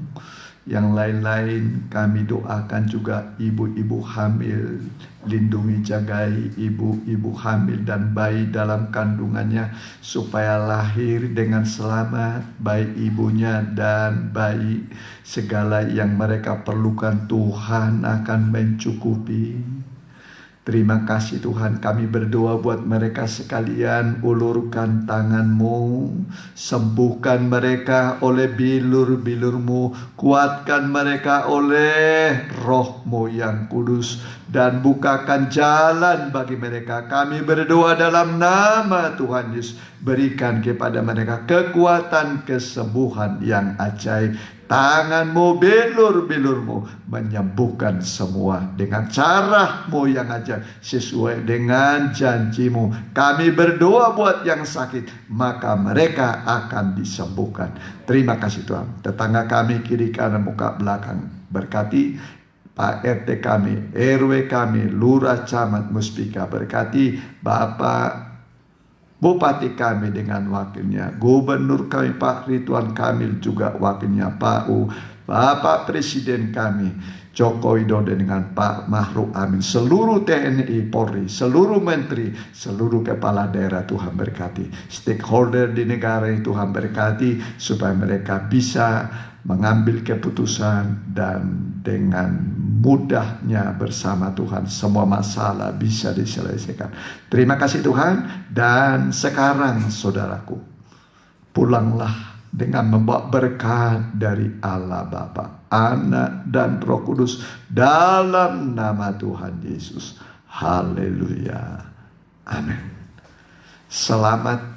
Speaker 1: Yang lain-lain kami doakan juga ibu-ibu hamil. Lindungi, jagai ibu-ibu hamil dan bayi dalam kandungannya supaya lahir dengan selamat, baik ibunya dan bayi. Segala yang mereka perlukan Tuhan akan mencukupi. Terima kasih Tuhan, kami berdoa buat mereka sekalian. Ulurkan tangan-Mu, sembuhkan mereka oleh bilur-bilur-Mu, kuatkan mereka oleh Roh-Mu yang kudus, dan bukakan jalan bagi mereka. Kami berdoa dalam nama Tuhan Yesus, berikan kepada mereka kekuatan kesembuhan yang ajaib. tanganmu, bilur-bilurmu menyembuhkan semua dengan caramu yang ajaib sesuai dengan janjimu. Kami berdoa buat yang sakit, maka mereka akan disembuhkan. Terima kasih Tuhan. Tetangga kami kiri kanan muka belakang berkati. Pak RT kami, RW kami, Lurah Camat Muspika berkati. Bapak Bupati kami dengan wakilnya, Gubernur kami Pak Ridwan Kamil juga wakilnya Pak U, Bapak Presiden kami Joko Widodo dengan Pak Ma'ruf Amin, seluruh TNI Polri, seluruh menteri, seluruh kepala daerah Tuhan berkati, stakeholder di negara ini Tuhan berkati, supaya mereka bisa mengambil keputusan dan dengan mudahnya bersama Tuhan semua masalah bisa diselesaikan. Terima kasih Tuhan. Dan sekarang saudaraku, pulanglah dengan membawa berkat dari Allah Bapa, Anak dan Roh Kudus dalam nama Tuhan Yesus. Haleluya. Amin. Selamat